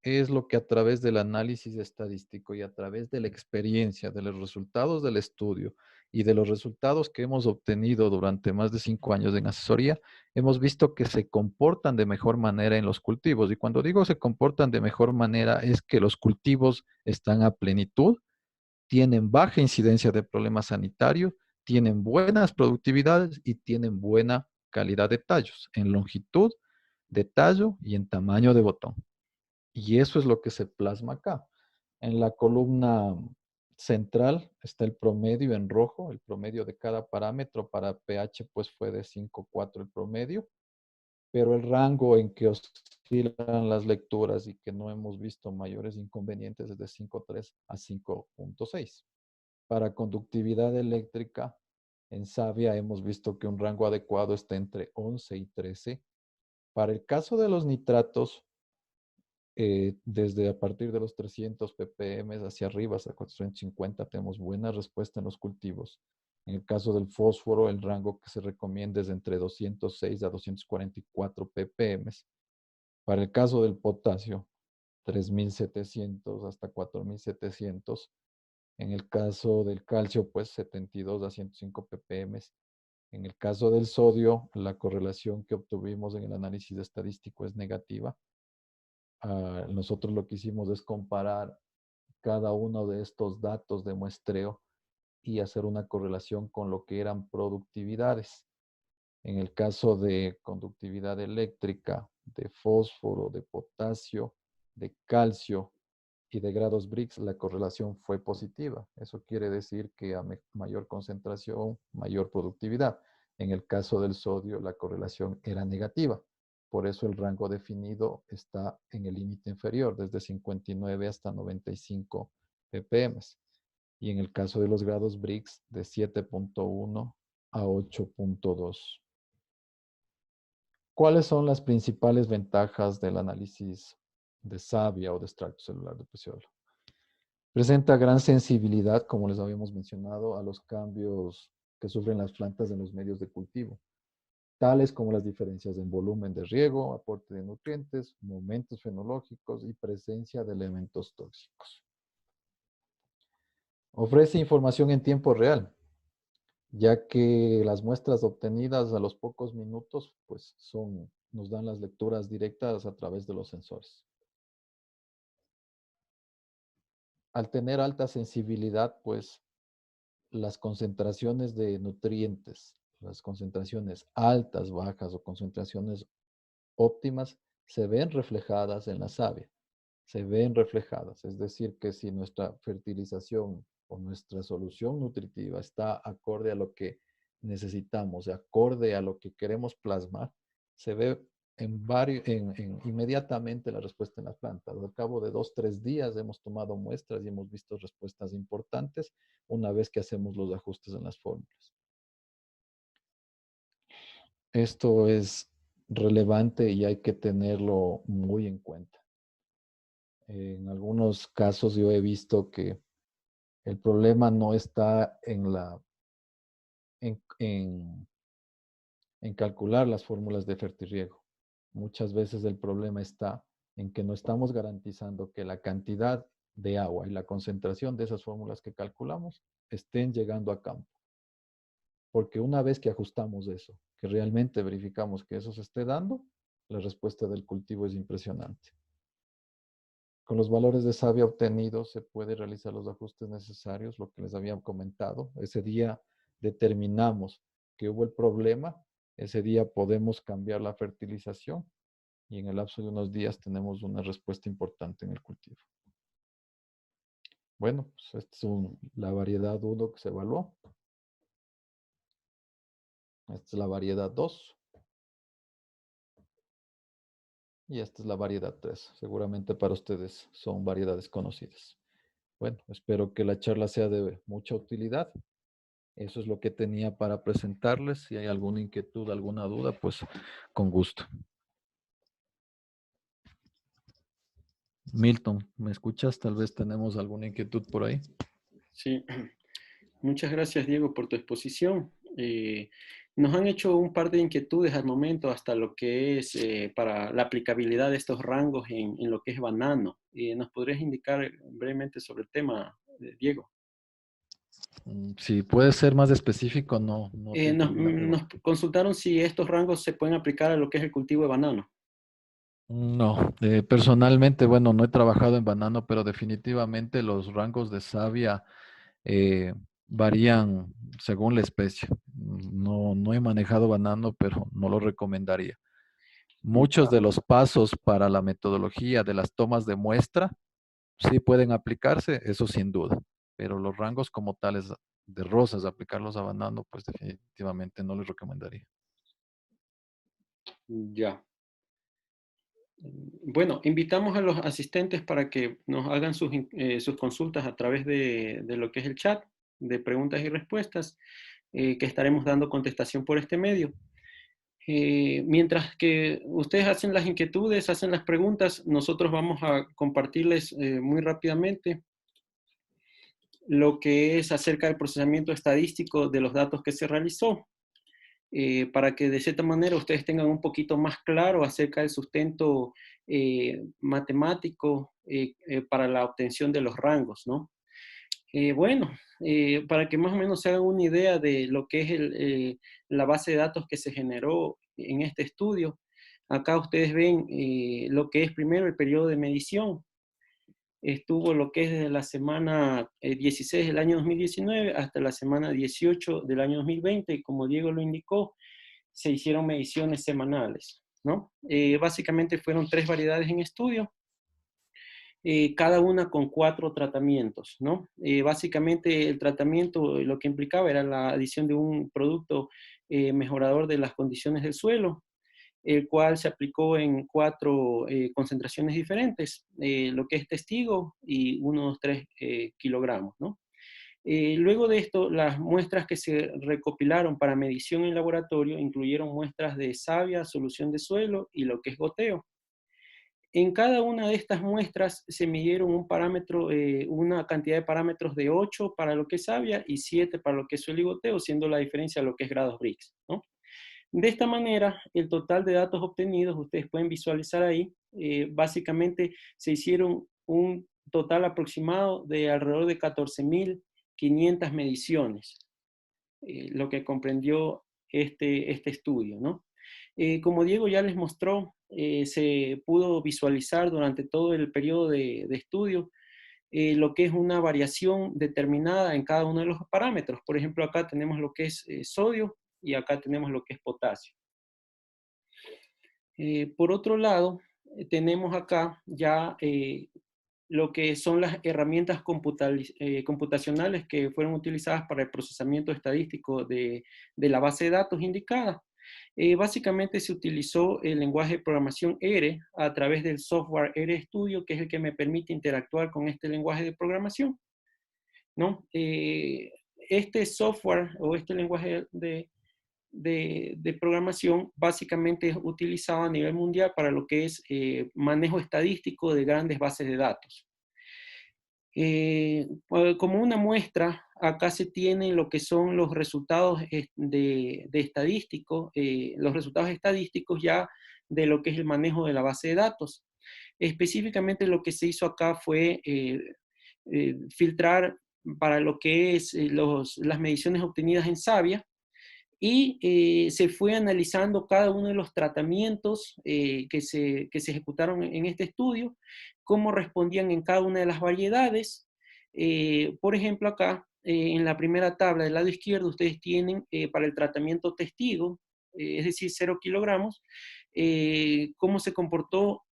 es lo que a través del análisis estadístico y a través de la experiencia, de los resultados del estudio y de los resultados que hemos obtenido durante más de 5 años en asesoría, hemos visto que se comportan de mejor manera en los cultivos. Y cuando digo se comportan de mejor manera es que los cultivos están a plenitud, tienen baja incidencia de problemas sanitarios, tienen buenas productividades y tienen buena calidad de tallos en longitud de tallo y en tamaño de botón. Y eso es lo que se plasma acá. En la columna central está el promedio en rojo, el promedio de cada parámetro. Para pH pues fue de 5,4 el promedio, pero el rango en que oscilan las lecturas y que no hemos visto mayores inconvenientes es de 5,3 a 5,6. Para conductividad eléctrica, en savia hemos visto que un rango adecuado está entre 11 y 13. Para el caso de los nitratos, desde a partir de los 300 ppm hacia arriba, hasta 450, tenemos buena respuesta en los cultivos. En el caso del fósforo, el rango que se recomienda es entre 206 a 244 ppm. Para el caso del potasio, 3700 hasta 4700. En el caso del calcio, pues 72 a 105 ppm. En el caso del sodio, la correlación que obtuvimos en el análisis estadístico es negativa. Nosotros lo que hicimos es comparar cada uno de estos datos de muestreo y hacer una correlación con lo que eran productividades. En el caso de conductividad eléctrica, de fósforo, de potasio, de calcio y de grados Brix, la correlación fue positiva. Eso quiere decir que a mayor concentración, mayor productividad. En el caso del sodio, la correlación era negativa. Por eso el rango definido está en el límite inferior, desde 59 hasta 95 ppm. Y en el caso de los grados Brix, de 7,1 a 8,2. ¿Cuáles son las principales ventajas del análisis de savia o de extracto celular de peciolo? Presenta gran sensibilidad, como les habíamos mencionado, a los cambios que sufren las plantas en los medios de cultivo, tales como las diferencias en volumen de riego, aporte de nutrientes, momentos fenológicos y presencia de elementos tóxicos. Ofrece información en tiempo real, ya que las muestras obtenidas a los pocos minutos pues nos dan las lecturas directas a través de los sensores. Al tener alta sensibilidad, pues las concentraciones de nutrientes, las concentraciones altas, bajas o concentraciones óptimas se ven reflejadas en la savia, se ven reflejadas. Es decir, que si nuestra fertilización o nuestra solución nutritiva está acorde a lo que necesitamos, acorde a lo que queremos plasmar, se ve inmediatamente la respuesta en las plantas. Al cabo de 2-3 días hemos tomado muestras y hemos visto respuestas importantes una vez que hacemos los ajustes en las fórmulas. Esto es relevante y hay que tenerlo muy en cuenta. En algunos casos yo he visto que el problema no está en calcular las fórmulas de fertirriego. Muchas veces el problema está en que no estamos garantizando que la cantidad de agua y la concentración de esas fórmulas que calculamos estén llegando a campo. Porque una vez que ajustamos eso, que realmente verificamos que eso se esté dando, la respuesta del cultivo es impresionante. Con los valores de savia obtenidos se puede realizar los ajustes necesarios, lo que les había comentado. Ese día determinamos que hubo el problema, ese día podemos cambiar la fertilización y en el lapso de unos días tenemos una respuesta importante en el cultivo. Bueno, pues esta es la variedad 1 que se evaluó. Esta es la variedad 2. Y esta es la variedad 3. Seguramente para ustedes son variedades conocidas. Bueno, espero que la charla sea de mucha utilidad. Eso es lo que tenía para presentarles. Si hay alguna inquietud, alguna duda, pues con gusto. Milton, ¿me escuchas? Tal vez tenemos alguna inquietud por ahí. Sí, muchas gracias, Diego, por tu exposición. Nos han hecho un par de inquietudes al momento hasta lo que es para la aplicabilidad de estos rangos en lo que es banano. ¿Nos podrías indicar brevemente sobre el tema, Diego? Si puede ser más específico, no te entendí la Nos pregunta. consultaron si estos rangos se pueden aplicar a lo que es el cultivo de banano. No, personalmente, bueno, no he trabajado en banano, pero definitivamente los rangos de savia varían según la especie. No he manejado banano, pero no lo recomendaría. Muchos de los pasos para la metodología de las tomas de muestra sí pueden aplicarse, eso sin duda, pero los rangos como tales de rosas, aplicarlos a banano, pues definitivamente no les recomendaría. Ya. Bueno, invitamos a los asistentes para que nos hagan sus consultas a través de lo que es el chat de preguntas y respuestas, que estaremos dando contestación por este medio. Mientras que ustedes hacen las inquietudes, hacen las preguntas, nosotros vamos a compartirles muy rápidamente lo que es acerca del procesamiento estadístico de los datos que se realizó. Para que de cierta manera ustedes tengan un poquito más claro acerca del sustento matemático para la obtención de los rangos, ¿no? Bueno, para que más o menos se hagan una idea de lo que es la base de datos que se generó en este estudio, acá ustedes ven lo que es primero el periodo de medición. Estuvo lo que es desde la semana 16 del año 2019 hasta la semana 18 del año 2020, y como Diego lo indicó, se hicieron mediciones semanales, ¿no? Básicamente fueron 3 variedades en estudio, cada una con 4 tratamientos, ¿no? Básicamente el tratamiento lo que implicaba era la adición de un producto mejorador de las condiciones del suelo, el cual se aplicó en 4 concentraciones diferentes, lo que es testigo y unos 3 kilogramos, ¿no? Luego de esto, las muestras que se recopilaron para medición en laboratorio incluyeron muestras de savia, solución de suelo y lo que es goteo. En cada una de estas muestras se midieron un parámetro, una cantidad de parámetros de 8 para lo que es savia y 7 para lo que es suelo y goteo, siendo la diferencia lo que es grados Brix, ¿no? De esta manera, el total de datos obtenidos, ustedes pueden visualizar ahí, básicamente se hicieron un total aproximado de alrededor de 14.500 mediciones, lo que comprendió este estudio, ¿no? Como Diego ya les mostró, se pudo visualizar durante todo el periodo de estudio lo que es una variación determinada en cada uno de los parámetros. Por ejemplo, acá tenemos lo que es sodio y acá tenemos lo que es potasio. Por otro lado, tenemos acá ya lo que son las herramientas computacionales que fueron utilizadas para el procesamiento estadístico de la base de datos indicada. Básicamente se utilizó el lenguaje de programación R a través del software RStudio, que es el que me permite interactuar con este lenguaje de programación, ¿no? Este software o este lenguaje de programación básicamente es utilizado a nivel mundial para lo que es manejo estadístico de grandes bases de datos. Como una muestra, acá se tienen lo que son los resultados los resultados estadísticos ya de lo que es el manejo de la base de datos. Específicamente lo que se hizo acá fue filtrar para lo que es las mediciones obtenidas en savia, y se fue analizando cada uno de los tratamientos que se ejecutaron en este estudio, cómo respondían en cada una de las variedades. Por ejemplo, acá en la primera tabla del lado izquierdo ustedes tienen para el tratamiento testigo, es decir, 0 kilogramos, cómo se comportó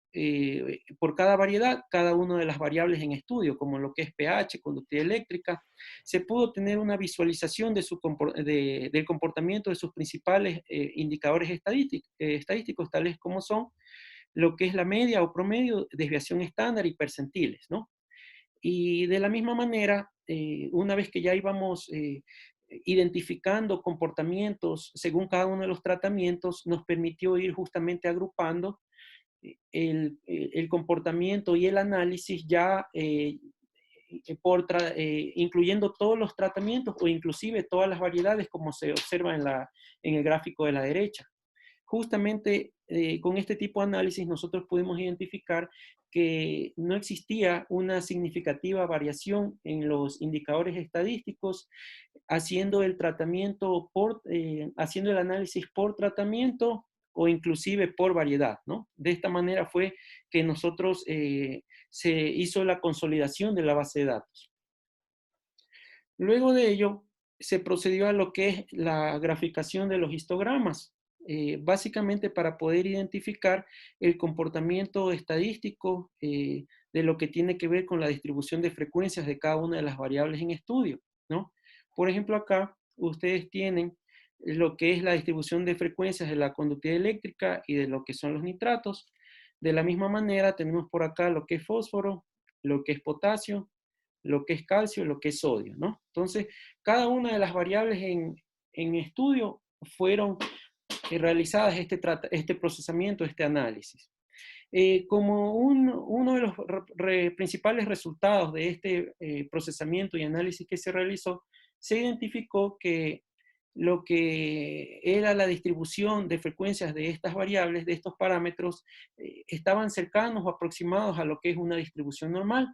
por cada variedad, cada una de las variables en estudio, como lo que es pH, conductividad eléctrica. Se pudo tener una visualización del comportamiento de sus principales indicadores estadísticos, tales como son lo que es la media o promedio, desviación estándar y percentiles, ¿no? Y de la misma manera, una vez que ya íbamos identificando comportamientos según cada uno de los tratamientos, nos permitió ir justamente agrupando el comportamiento y el análisis ya incluyendo todos los tratamientos o inclusive todas las variedades, como se observa en el gráfico de la derecha. Justamente con este tipo de análisis nosotros pudimos identificar que no existía una significativa variación en los indicadores estadísticos, haciendo el haciendo el análisis por tratamiento o inclusive por variedad, ¿no? De esta manera fue que nosotros se hizo la consolidación de la base de datos. Luego de ello, se procedió a lo que es la graficación de los histogramas, básicamente para poder identificar el comportamiento estadístico de lo que tiene que ver con la distribución de frecuencias de cada una de las variables en estudio, ¿no? Por ejemplo, acá ustedes tienen lo que es la distribución de frecuencias de la conductividad eléctrica y de lo que son los nitratos. De la misma manera, tenemos por acá lo que es fósforo, lo que es potasio, lo que es calcio, lo que es sodio, ¿no? Entonces, cada una de las variables en estudio fueron realizadas este procesamiento, este análisis. Como uno de los principales resultados de este procesamiento y análisis que se realizó, se identificó que lo que era la distribución de frecuencias de estas variables, de estos parámetros, estaban cercanos o aproximados a lo que es una distribución normal.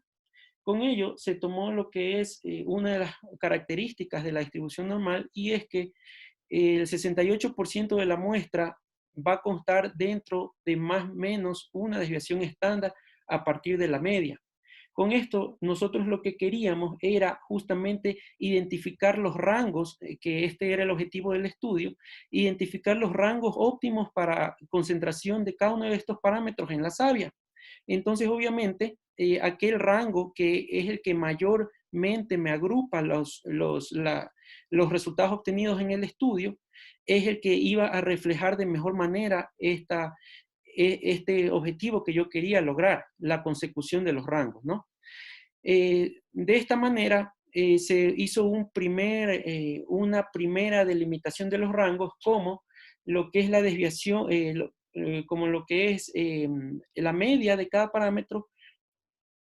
Con ello se tomó lo que es una de las características de la distribución normal, y es que el 68% de la muestra va a constar dentro de más o menos una desviación estándar a partir de la media. Con esto, nosotros lo que queríamos era justamente identificar los rangos, que este era el objetivo del estudio, identificar los rangos óptimos para concentración de cada uno de estos parámetros en la savia. Entonces, obviamente, aquel rango que es el que mayormente me agrupa los resultados obtenidos en el estudio, es el que iba a reflejar de mejor manera este objetivo que yo quería lograr, la consecución de los rangos, ¿no? De esta manera, se hizo una primera delimitación de los rangos, como lo que es la desviación, como lo que es la media de cada parámetro,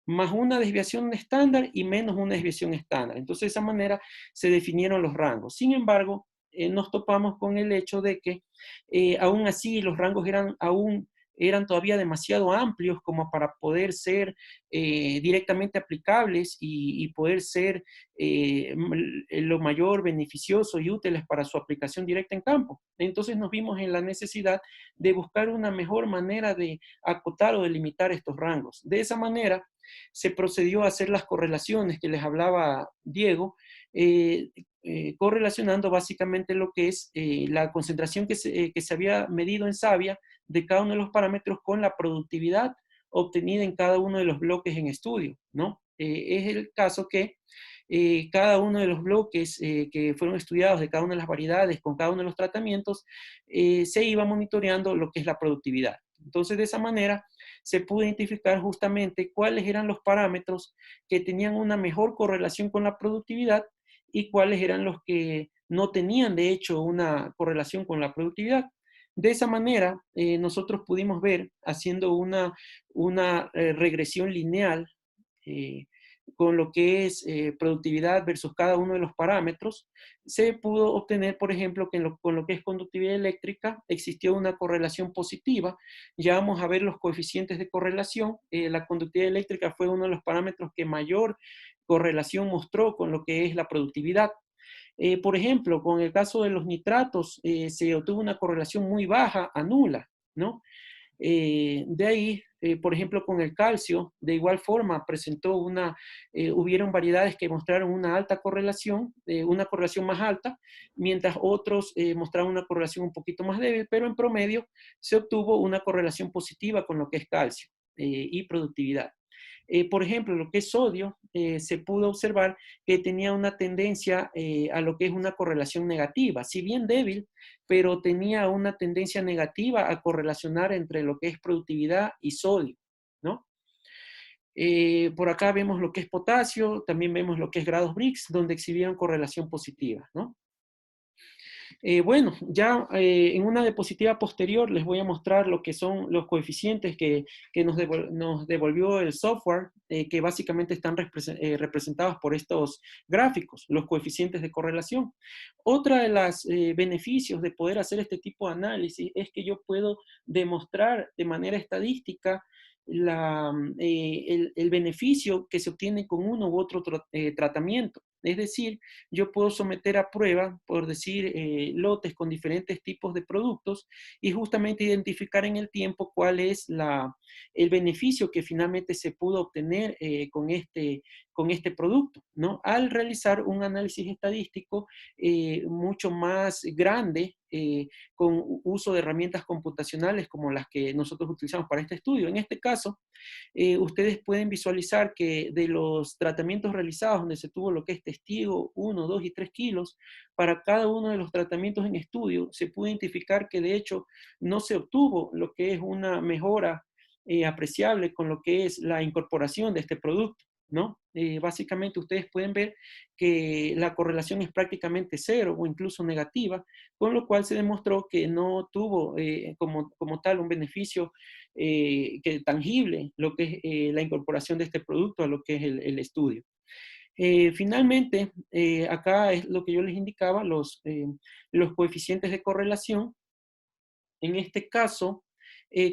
más una desviación estándar y menos una desviación estándar. Entonces, de esa manera se definieron los rangos. Sin embargo, nos topamos con el hecho de que aún así los rangos eran todavía demasiado amplios como para poder ser directamente aplicables y poder ser lo mayor beneficioso y útiles para su aplicación directa en campo. Entonces nos vimos en la necesidad de buscar una mejor manera de acotar o delimitar estos rangos. De esa manera se procedió a hacer las correlaciones que les hablaba Diego, correlacionando básicamente lo que es la concentración que se había medido en savia de cada uno de los parámetros con la productividad obtenida en cada uno de los bloques en estudio, ¿no? Es el caso que cada uno de los bloques que fueron estudiados de cada una de las variedades con cada uno de los tratamientos, se iba monitoreando lo que es la productividad. Entonces, de esa manera, se pudo identificar justamente cuáles eran los parámetros que tenían una mejor correlación con la productividad y cuáles eran los que no tenían, de hecho, una correlación con la productividad. De esa manera, nosotros pudimos ver, haciendo una regresión lineal con lo que es productividad versus cada uno de los parámetros, se pudo obtener, por ejemplo, que con lo que es conductividad eléctrica existió una correlación positiva. Ya vamos a ver los coeficientes de correlación. La conductividad eléctrica fue uno de los parámetros que mayor correlación mostró con lo que es la productividad. Por ejemplo, con el caso de los nitratos, se obtuvo una correlación muy baja a nula, ¿no? De ahí, por ejemplo, con el calcio, de igual forma, hubieron variedades que mostraron una alta correlación, una correlación más alta, mientras otros mostraron una correlación un poquito más débil, pero en promedio se obtuvo una correlación positiva con lo que es calcio y productividad. Por ejemplo, lo que es sodio, se pudo observar que tenía una tendencia a lo que es una correlación negativa, si bien débil, pero tenía una tendencia negativa a correlacionar entre lo que es productividad y sodio, ¿no? Por acá vemos lo que es potasio, también vemos lo que es grados Brix, donde exhibieron correlación positiva, ¿no? Bueno, ya en una diapositiva posterior les voy a mostrar lo que son los coeficientes que nos devolvió el software, que básicamente están representados por estos gráficos, los coeficientes de correlación. Otra de los beneficios de poder hacer este tipo de análisis es que yo puedo demostrar de manera estadística el beneficio que se obtiene con uno u otro tratamiento. Es decir, yo puedo someter a prueba, por decir, lotes con diferentes tipos de productos y justamente identificar en el tiempo cuál es el beneficio que finalmente se pudo obtener con este producto, ¿no? Al realizar un análisis estadístico mucho más grande, con uso de herramientas computacionales como las que nosotros utilizamos para este estudio. En este caso, ustedes pueden visualizar que de los tratamientos realizados donde se tuvo lo que es testigo 1, 2 y 3 kilos, para cada uno de los tratamientos en estudio se pudo identificar que de hecho no se obtuvo lo que es una mejora apreciable con lo que es la incorporación de este producto, ¿no? Básicamente ustedes pueden ver que la correlación es prácticamente cero o incluso negativa, con lo cual se demostró que no tuvo como tal un beneficio tangible lo que es la incorporación de este producto a lo que es el estudio. Finalmente, acá es lo que yo les indicaba, los coeficientes de correlación. En este caso,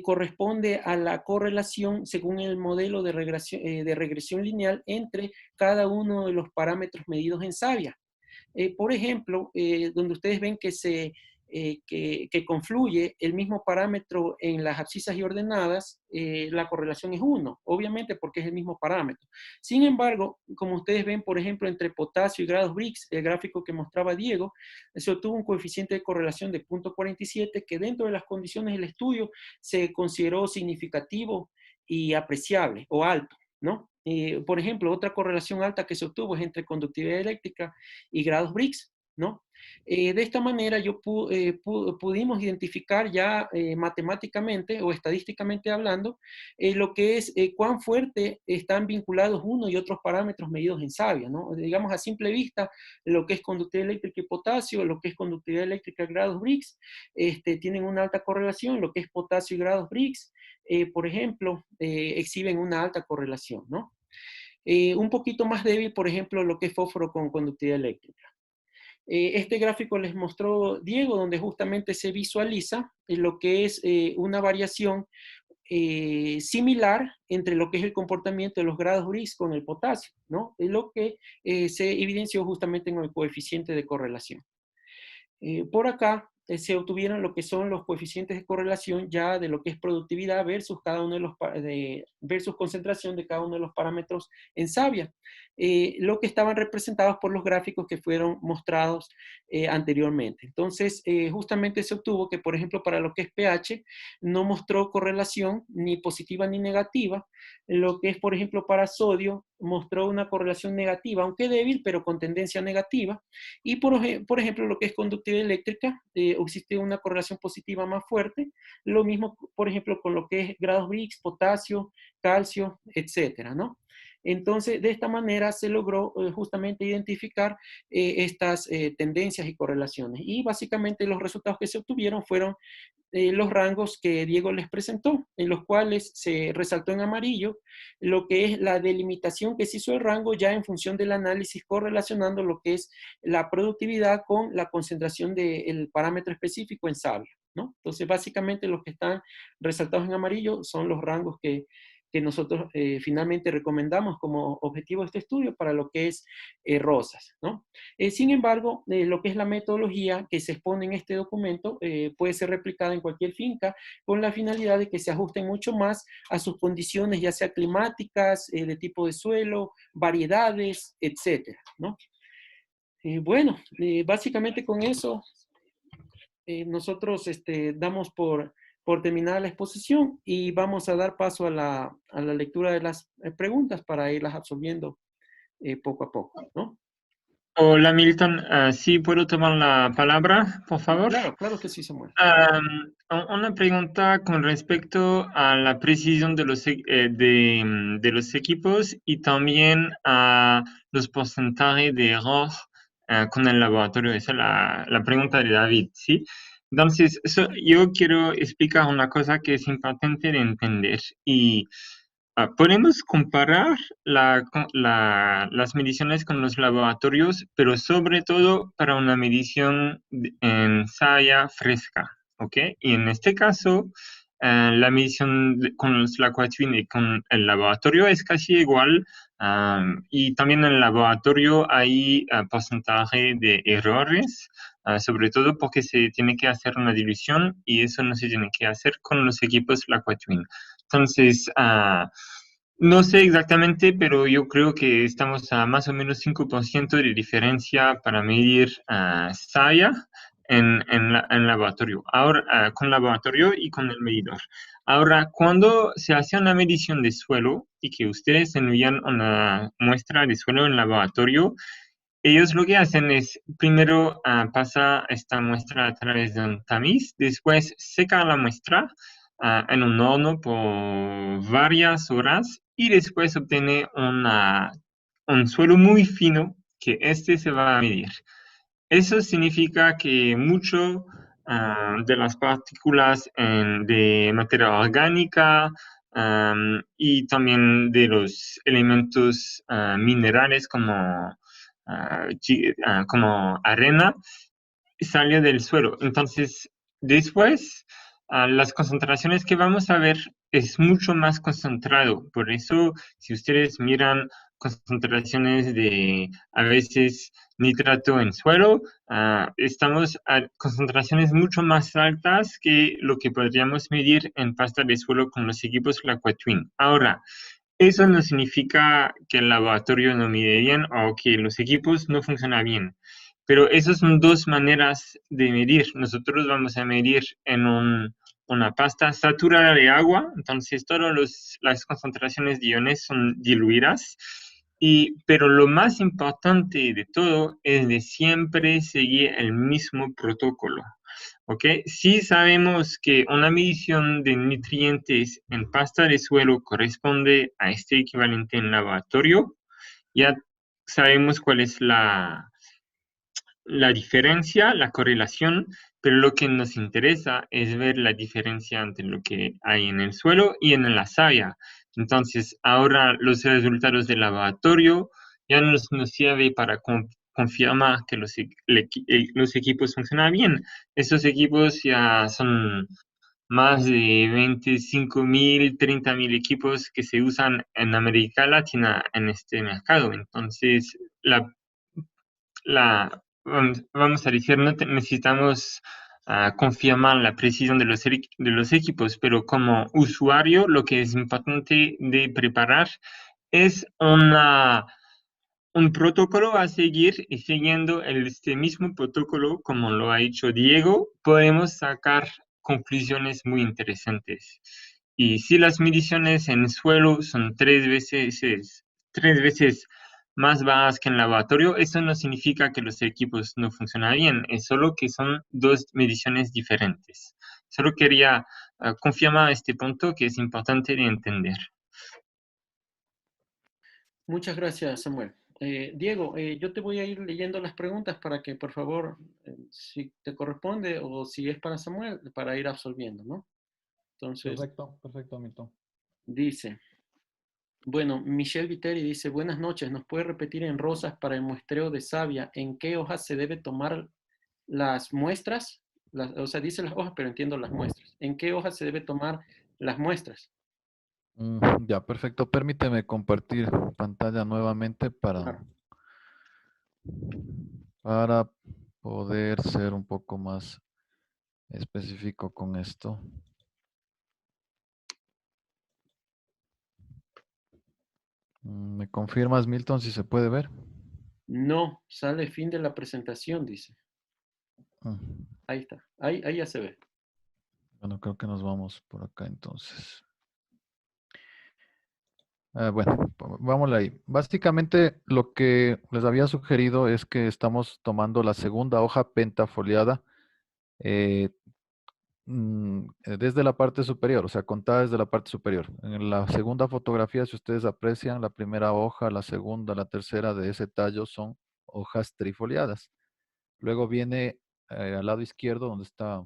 corresponde a la correlación según el modelo de regresión lineal entre cada uno de los parámetros medidos en savia. Por ejemplo, donde ustedes ven que confluye el mismo parámetro en las abscisas y ordenadas, la correlación es 1, obviamente porque es el mismo parámetro. Sin embargo, como ustedes ven, por ejemplo, entre potasio y grados Brix, el gráfico que mostraba Diego, se obtuvo un coeficiente de correlación de 0.47 que dentro de las condiciones del estudio se consideró significativo y apreciable o alto, ¿no? Por ejemplo, otra correlación alta que se obtuvo es entre conductividad eléctrica y grados Brix, ¿no? De esta manera pudimos identificar ya matemáticamente o estadísticamente hablando lo que es cuán fuerte están vinculados uno y otros parámetros medidos en savia, ¿no? Digamos a simple vista, lo que es conductividad eléctrica y potasio, lo que es conductividad eléctrica y grados Brix, tienen una alta correlación, lo que es potasio y grados Brix, por ejemplo, exhiben una alta correlación, ¿no? Un poquito más débil, por ejemplo, lo que es fósforo con conductividad eléctrica. Este gráfico les mostró Diego, donde justamente se visualiza lo que es una variación similar entre lo que es el comportamiento de los grados Brix con el potasio, ¿no? Es lo que se evidenció justamente en el coeficiente de correlación. Por acá se obtuvieron lo que son los coeficientes de correlación ya de lo que es productividad versus cada uno de los versus concentración de cada uno de los parámetros en savia, lo que estaban representados por los gráficos que fueron mostrados anteriormente. Entonces, justamente se obtuvo que, por ejemplo, para lo que es pH, no mostró correlación ni positiva ni negativa. Lo que es, por ejemplo, para sodio, mostró una correlación negativa, aunque débil, pero con tendencia negativa. Y por ejemplo, lo que es conductividad eléctrica, existe una correlación positiva más fuerte. Lo mismo, por ejemplo, con lo que es grados Brix, potasio, calcio, etcétera, ¿no? Entonces, de esta manera se logró justamente identificar estas tendencias y correlaciones. Y básicamente los resultados que se obtuvieron fueron los rangos que Diego les presentó, en los cuales se resaltó en amarillo lo que es la delimitación que se hizo el rango ya en función del análisis correlacionando lo que es la productividad con la concentración del parámetro específico en savia, ¿no? Entonces, básicamente los que están resaltados en amarillo son los rangos que que nosotros finalmente recomendamos como objetivo de este estudio para lo que es rosas, ¿no? Sin embargo, lo que es la metodología que se expone en este documento puede ser replicada en cualquier finca con la finalidad de que se ajusten mucho más a sus condiciones, ya sea climáticas, de tipo de suelo, variedades, etcétera, ¿no? Bueno, básicamente con eso nosotros damos por terminada la exposición y vamos a dar paso a la lectura de las preguntas para irlas absorbiendo poco a poco, ¿no? Hola Milton, ¿sí puedo tomar la palabra, por favor? Claro, claro que sí, Samuel. Una pregunta con respecto a la precisión de de los equipos y también a los porcentajes de error con el laboratorio. Esa es la pregunta de David, ¿sí? Entonces, yo quiero explicar una cosa que es importante de entender y podemos comparar las mediciones con los laboratorios, pero sobre todo para una medición en saya fresca, ¿ok? Y en este caso, la medición con los Laquatwin y con el laboratorio es casi igual, y también en el laboratorio hay porcentaje de errores, sobre todo porque se tiene que hacer una dilución y eso no se tiene que hacer con los equipos Laquatwin. Entonces, no sé exactamente, pero yo creo que estamos a más o menos 5% de diferencia para medir saya en laboratorio. Ahora, con laboratorio y con el medidor. Ahora, cuando se hace una medición de suelo y que ustedes envían una muestra de suelo en laboratorio, ellos lo que hacen es, primero pasa esta muestra a través de un tamiz, después seca la muestra en un horno por varias horas y después obtiene un suelo muy fino que este se va a medir. Eso significa que mucho de las partículas de materia orgánica y también de los elementos minerales como arena salió del suelo. Entonces, después, las concentraciones que vamos a ver es mucho más concentrado. Por eso, si ustedes miran concentraciones de a veces nitrato en suelo, estamos a concentraciones mucho más altas que lo que podríamos medir en pasta de suelo con los equipos Laquatwin. Ahora, eso no significa que el laboratorio no mide bien o que los equipos no funcionan bien. Pero esas son dos maneras de medir. Nosotros vamos a medir en una pasta saturada de agua, entonces todas las concentraciones de iones son diluidas. Pero lo más importante de todo es de siempre seguir el mismo protocolo. ¿Ok? Si sabemos que una medición de nutrientes en pasta de suelo corresponde a este equivalente en laboratorio, ya sabemos cuál es la diferencia, la correlación, pero lo que nos interesa es ver la diferencia entre lo que hay en el suelo y en la savia. Entonces, ahora los resultados del laboratorio ya nos sirve para confirmar que los equipos funcionan bien. Estos equipos ya son más de 25.000, 30.000 equipos que se usan en América Latina en este mercado. Entonces, vamos a decir, no necesitamos confirmar la precisión de los equipos, pero como usuario lo que es importante de preparar es un protocolo a seguir y siguiendo este mismo protocolo, como lo ha hecho Diego, podemos sacar conclusiones muy interesantes. Y si las mediciones en suelo son tres veces más bajas que en laboratorio, eso no significa que los equipos no funcionan bien, es solo que son dos mediciones diferentes. Solo quería confirmar este punto que es importante de entender. Muchas gracias, Samuel. Diego, yo te voy a ir leyendo las preguntas para que, por favor, si te corresponde o si es para Samuel, para ir absolviendo, ¿no? Entonces, Perfecto, perfecto, Milton. dice, bueno, Michelle Viteri dice, buenas noches, ¿nos puede repetir en rosas para el muestreo de savia en qué hojas se debe tomar las muestras? O sea, dice las hojas, pero entiendo las muestras. ¿En qué hojas se debe tomar las muestras? Ya, perfecto. Permíteme compartir pantalla nuevamente Claro. para poder ser un poco más específico con esto. ¿Me confirmas, Milton, si se puede ver? No, sale fin de la presentación, dice. Mm, Ahí está. Ahí ya se ve. Bueno, creo que nos vamos por acá entonces. Bueno, vámonos ahí. Básicamente lo que les había sugerido es que estamos tomando la segunda hoja pentafoliada eh, desde la parte superior, o sea, contada desde la parte superior. En la segunda fotografía, si ustedes aprecian, la primera hoja, la segunda, la tercera de ese tallo son hojas trifoliadas. Luego viene al lado izquierdo, donde está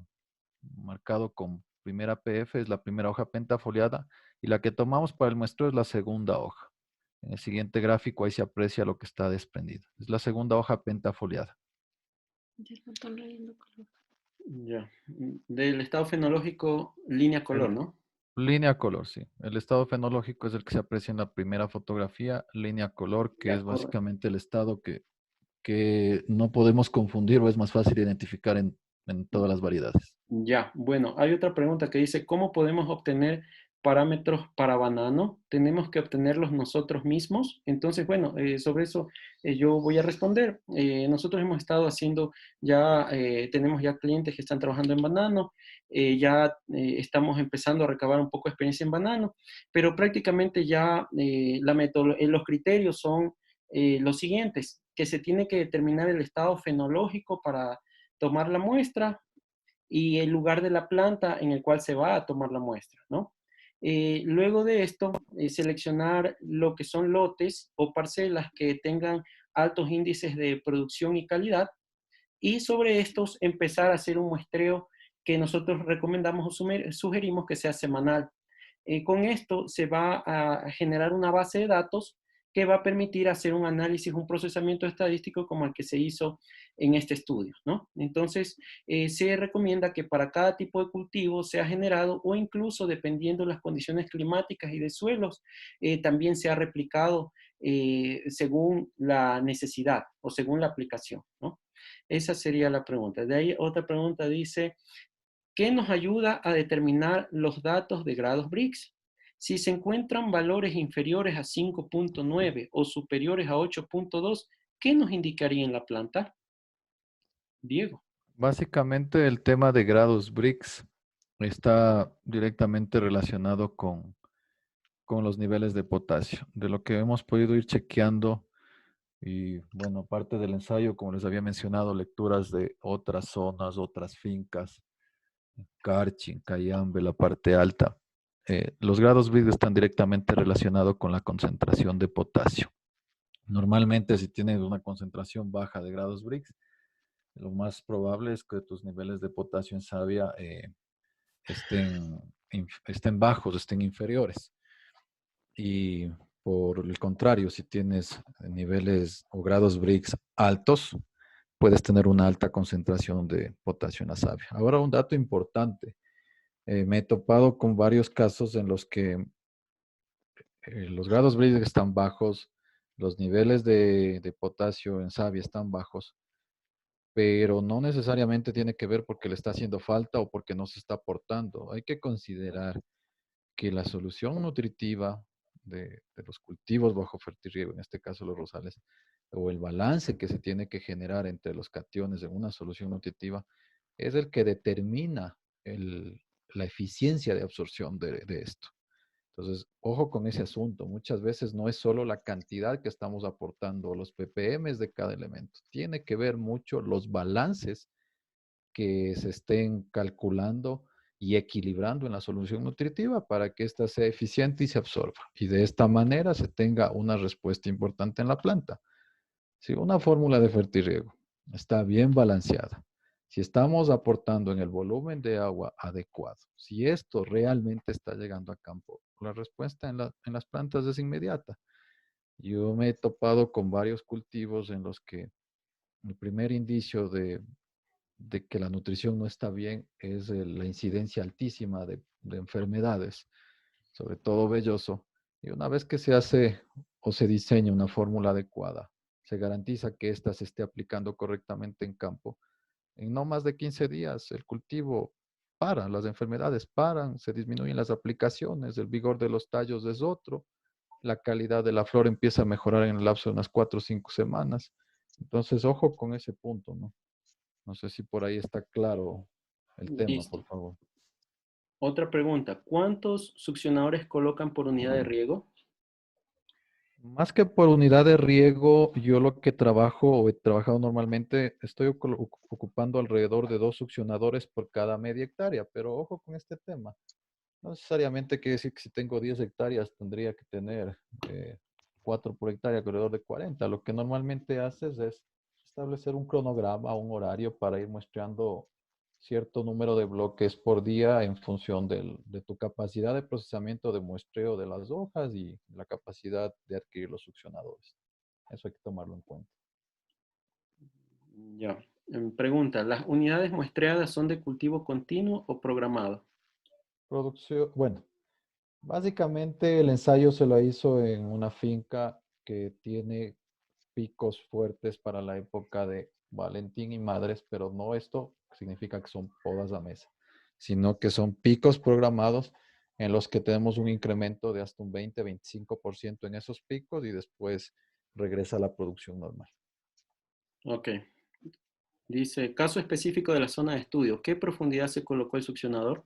marcado con primera PF, es la primera hoja pentafoliada, y la que tomamos para el muestreo es la segunda hoja. En el siguiente gráfico ahí se aprecia lo que está desprendido. Es la segunda hoja pentafoliada. Ya. Del estado fenológico, línea color, El- ¿no? Línea color, sí. El estado fenológico es el que se aprecia en la primera fotografía. Línea color, que Ya, es correcto. básicamente el estado que no podemos confundir o es más fácil identificar en todas las variedades. Ya, bueno, hay otra pregunta que dice, ¿cómo podemos obtener parámetros para banano? ¿Tenemos que obtenerlos nosotros mismos? Entonces, bueno, sobre eso yo voy a responder. Nosotros hemos estado haciendo ya, tenemos ya clientes que están trabajando en banano, ya estamos empezando a recabar un poco de experiencia en banano, pero prácticamente ya los criterios son los siguientes, que se tiene que determinar el estado fenológico para tomar la muestra y el lugar de la planta en el cual se va a tomar la muestra, ¿no? Luego de esto, seleccionar lo que son lotes o parcelas que tengan altos índices de producción y calidad y sobre estos empezar a hacer un muestreo que nosotros recomendamos o sugerimos que sea semanal. Con esto se va a generar una base de datos que va a permitir hacer un análisis, un procesamiento estadístico como el que se hizo en este estudio, ¿no? Entonces, se recomienda que para cada tipo de cultivo sea generado o incluso dependiendo de las condiciones climáticas y de suelos, también sea replicado según la necesidad o según la aplicación, ¿no? Esa sería la pregunta. De ahí otra pregunta dice, ¿qué nos ayuda a determinar los datos de grados Brix? Si se encuentran valores inferiores a 5.9 o superiores a 8.2, ¿qué nos indicaría en la planta? Diego. Básicamente el tema de grados BRICS está directamente relacionado con los niveles de potasio. De lo que hemos podido ir chequeando y bueno, parte del ensayo, como les había mencionado, lecturas de otras zonas, otras fincas, Carchi, Cayambe, la parte alta. Los grados BRICS están directamente relacionados con la concentración de potasio. Normalmente, si tienes una concentración baja de grados BRICS, lo más probable es que tus niveles de potasio en savia estén bajos, estén inferiores. Y por el contrario, si tienes niveles o grados BRICS altos, puedes tener una alta concentración de potasio en la savia. Ahora, un dato importante. Me he topado con varios casos en los que los grados BRICS están bajos, los niveles de potasio en savia están bajos, pero no necesariamente tiene que ver porque le está haciendo falta o porque no se está aportando. Hay que considerar que la solución nutritiva de los cultivos bajo fertirriego, en este caso los rosales, o el balance que se tiene que generar entre los cationes en una solución nutritiva, es el que determina la eficiencia de absorción de esto. Entonces, ojo con ese asunto. Muchas veces no es solo la cantidad que estamos aportando, los ppm de cada elemento. Tiene que ver mucho los balances que se estén calculando y equilibrando en la solución nutritiva para que ésta sea eficiente y se absorba. Y de esta manera se tenga una respuesta importante en la planta. Si una fórmula de fertirriego está bien balanceada, si estamos aportando en el volumen de agua adecuado, si esto realmente está llegando a campo, la respuesta en las plantas es inmediata. Yo me he topado con varios cultivos en los que el primer indicio de que la nutrición no está bien es la incidencia altísima de enfermedades. sobre todo velloso. Y una vez que se hace o se diseña una fórmula adecuada, se garantiza que ésta se esté aplicando correctamente en campo. En no más de 15 días el cultivo para, las enfermedades paran, se disminuyen las aplicaciones, el vigor de los tallos es otro, la calidad de la flor empieza a mejorar en el lapso de unas 4 o 5 semanas. Entonces, ojo con ese punto, ¿no? No sé si por ahí está claro el tema, por Listo. favor. Otra pregunta. ¿Cuántos succionadores colocan por unidad de riego? Más que por unidad de riego, yo lo que trabajo o he trabajado normalmente, estoy ocupando alrededor de 2 succionadores por cada media hectárea, pero ojo con este tema. No necesariamente quiere decir que si tengo 10 hectáreas tendría que tener 4 por hectárea, alrededor de 40. Lo que normalmente haces es establecer un cronograma, un horario para ir muestreando cierto número de bloques por día en función de tu capacidad de procesamiento de muestreo de las hojas y la capacidad de adquirir los succionadores. Eso hay que tomarlo en cuenta. Ya. Pregunta. ¿Las unidades muestreadas son de cultivo continuo o programado? Producción, bueno, básicamente el ensayo se lo hizo en una finca que tiene picos fuertes para la época de Valentín y Madres, pero no esto significa que son podas a mesa, sino que son picos programados en los que tenemos un incremento de hasta un 20-25% en esos picos y después regresa a la producción normal. Ok. Dice, caso específico de la zona de estudio. ¿Qué profundidad se colocó el succionador?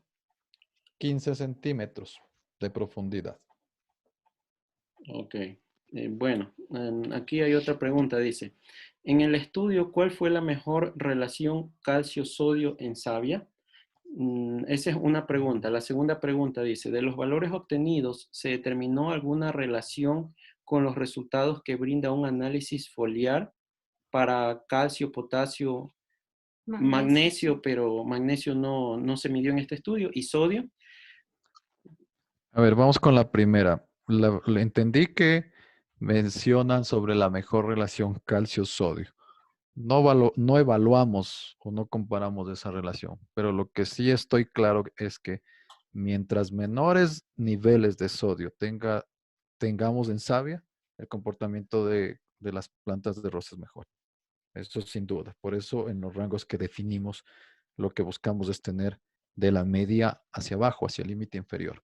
15 centímetros de profundidad. Ok. Bueno, aquí hay otra pregunta. Dice, en el estudio, ¿cuál fue la mejor relación calcio-sodio en savia? Esa es una pregunta. La segunda pregunta dice, ¿de los valores obtenidos se determinó alguna relación con los resultados que brinda un análisis foliar para calcio, potasio, magnesio, pero magnesio no se midió en este estudio, y sodio? A ver, vamos con la primera. Entendí que mencionan sobre la mejor relación calcio-sodio. No evaluamos o no comparamos esa relación, pero lo que sí estoy claro es que mientras menores niveles de sodio tengamos en savia, el comportamiento de las plantas de rosa es mejor. Eso sin duda. Por eso en los rangos que definimos, lo que buscamos es tener de la media hacia abajo, hacia el límite inferior.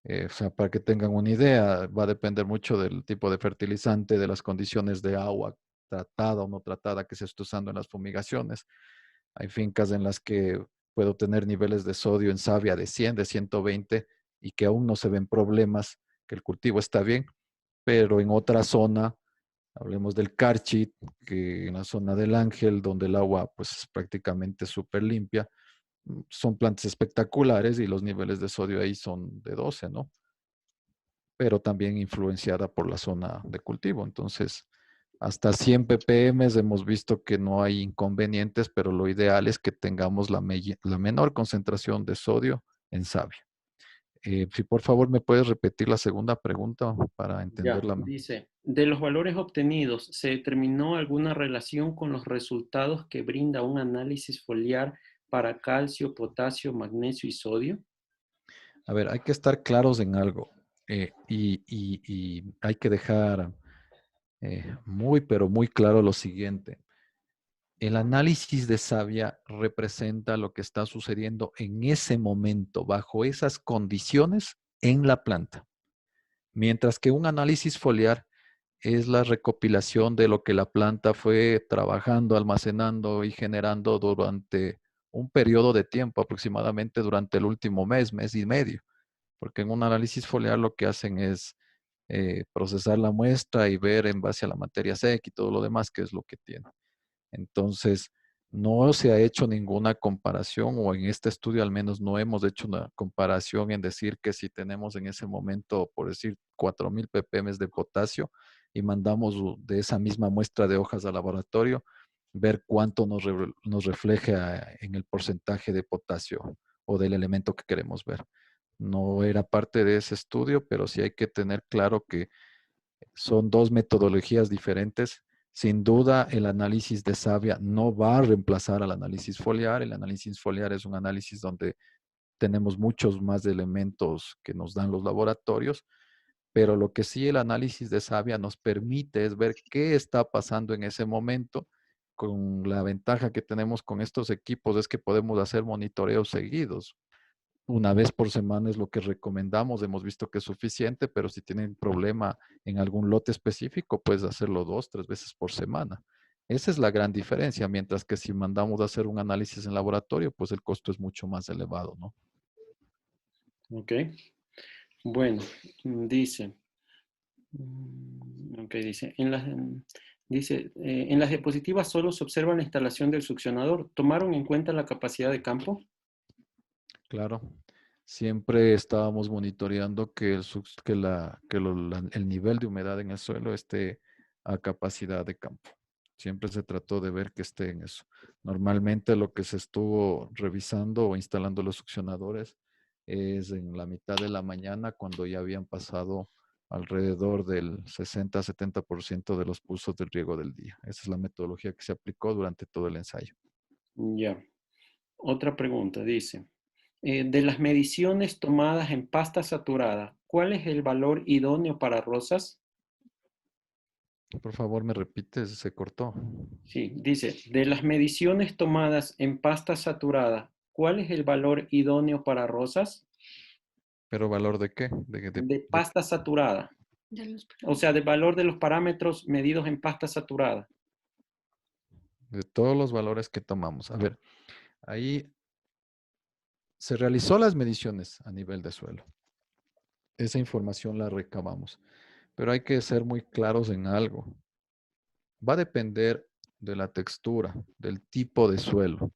O sea, para que tengan una idea, va a depender mucho del tipo de fertilizante, de las condiciones de agua tratada o no tratada que se esté usando en las fumigaciones. Hay fincas en las que puedo tener niveles de sodio en savia de 100, de 120 y que aún no se ven problemas, que el cultivo está bien, pero en otra zona, hablemos del Carchi, que en la zona del Ángel, donde el agua pues es prácticamente súper limpia, son plantas espectaculares y los niveles de sodio ahí son de 12, ¿no? Pero también influenciada por la zona de cultivo. Entonces, hasta 100 ppm hemos visto que no hay inconvenientes, pero lo ideal es que tengamos la menor concentración de sodio en savia. Si por favor me puedes repetir la segunda pregunta para Ya, entenderla. dice, de los valores obtenidos, ¿se determinó alguna relación con los resultados que brinda un análisis foliar para calcio, potasio, magnesio y sodio? A ver, hay que estar claros en algo y hay que dejar muy, pero muy claro lo siguiente. El análisis de savia representa lo que está sucediendo en ese momento, bajo esas condiciones en la planta. Mientras que un análisis foliar es la recopilación de lo que la planta fue trabajando, almacenando y generando durante un periodo de tiempo, aproximadamente durante el último mes, mes y medio. Porque en un análisis foliar lo que hacen es procesar la muestra y ver en base a la materia seca y todo lo demás qué es lo que tiene. Entonces, no se ha hecho ninguna comparación, o en este estudio al menos no hemos hecho una comparación en decir que si tenemos en ese momento, por decir, 4.000 ppm de potasio y mandamos de esa misma muestra de hojas al laboratorio, ver cuánto nos refleja en el porcentaje de potasio o del elemento que queremos ver. No era parte de ese estudio, pero sí hay que tener claro que son dos metodologías diferentes. Sin duda, el análisis de savia no va a reemplazar al análisis foliar. El análisis foliar es un análisis donde tenemos muchos más elementos que nos dan los laboratorios, pero lo que sí el análisis de savia nos permite es ver qué está pasando en ese momento. Con la ventaja que tenemos con estos equipos es que podemos hacer monitoreos seguidos. Una vez por semana es lo que recomendamos, hemos visto que es suficiente, pero si tienen problema en algún lote específico, puedes hacerlo 2, 3 veces por semana. Esa es la gran diferencia, mientras que si mandamos a hacer un análisis en laboratorio, pues el costo es mucho más elevado, ¿no? Ok. Bueno, dice, ok, en las diapositivas solo se observa la instalación del succionador. ¿Tomaron en cuenta la capacidad de campo? Claro, siempre estábamos monitoreando que el nivel de humedad en el suelo esté a capacidad de campo. Siempre se trató de ver que esté en eso. Normalmente lo que se estuvo revisando o instalando los succionadores es en la mitad de la mañana cuando ya habían pasado alrededor del 60-70% de los pulsos del riego del día. Esa es la metodología que se aplicó durante todo el ensayo. Ya. Otra pregunta, dice, de las mediciones tomadas en pasta saturada, ¿cuál es el valor idóneo para rosas? Por favor, me repites, se cortó. Sí, dice, de las mediciones tomadas en pasta saturada, ¿cuál es el valor idóneo para rosas? ¿Pero valor de qué? De pasta saturada. O sea, del valor de los parámetros medidos en pasta saturada. De todos los valores que tomamos. A ver, ahí se realizó las mediciones a nivel de suelo. Esa información la recabamos. Pero hay que ser muy claros en algo. Va a depender de la textura, del tipo de suelo,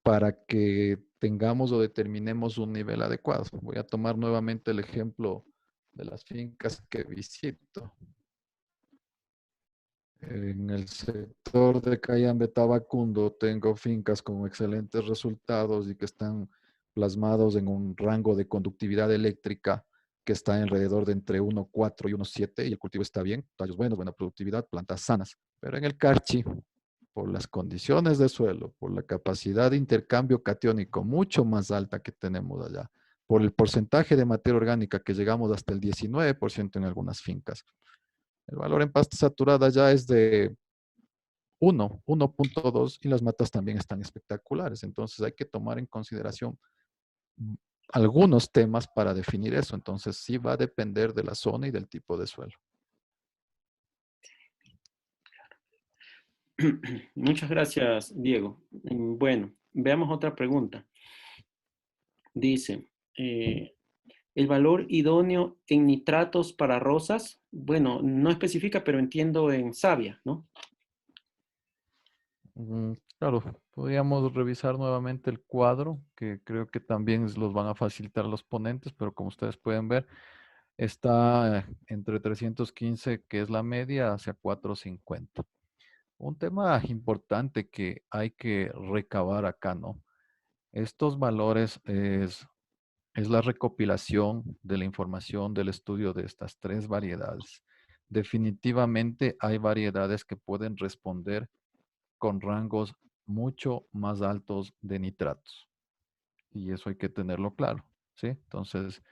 para que tengamos o determinemos un nivel adecuado. Voy a tomar nuevamente el ejemplo de las fincas que visito. En el sector de Cayambe, Tabacundo, tengo fincas con excelentes resultados y que están plasmados en un rango de conductividad eléctrica que está alrededor de entre 1,4 y 1,7 y el cultivo está bien, tallos buenos, buena productividad, plantas sanas. Pero en el Carchi, por las condiciones de suelo, por la capacidad de intercambio catiónico mucho más alta que tenemos allá, por el porcentaje de materia orgánica que llegamos hasta el 19% en algunas fincas, el valor en pasta saturada ya es de 1.2 y las matas también están espectaculares. Entonces hay que tomar en consideración algunos temas para definir eso. Entonces sí va a depender de la zona y del tipo de suelo. Muchas gracias, Diego. Bueno, veamos otra pregunta. Dice, ¿el valor idóneo en nitratos para rosas? Bueno, no especifica, pero entiendo en savia, ¿no? Claro, podríamos revisar nuevamente el cuadro, que creo que también los van a facilitar los ponentes, pero como ustedes pueden ver, está entre 315, que es la media, hacia 450. Un tema importante que hay que recabar acá, ¿no? Estos valores es la recopilación de la información del estudio de estas tres variedades. Definitivamente hay variedades que pueden responder con rangos mucho más altos de nitratos. Y eso hay que tenerlo claro, ¿sí? Entonces,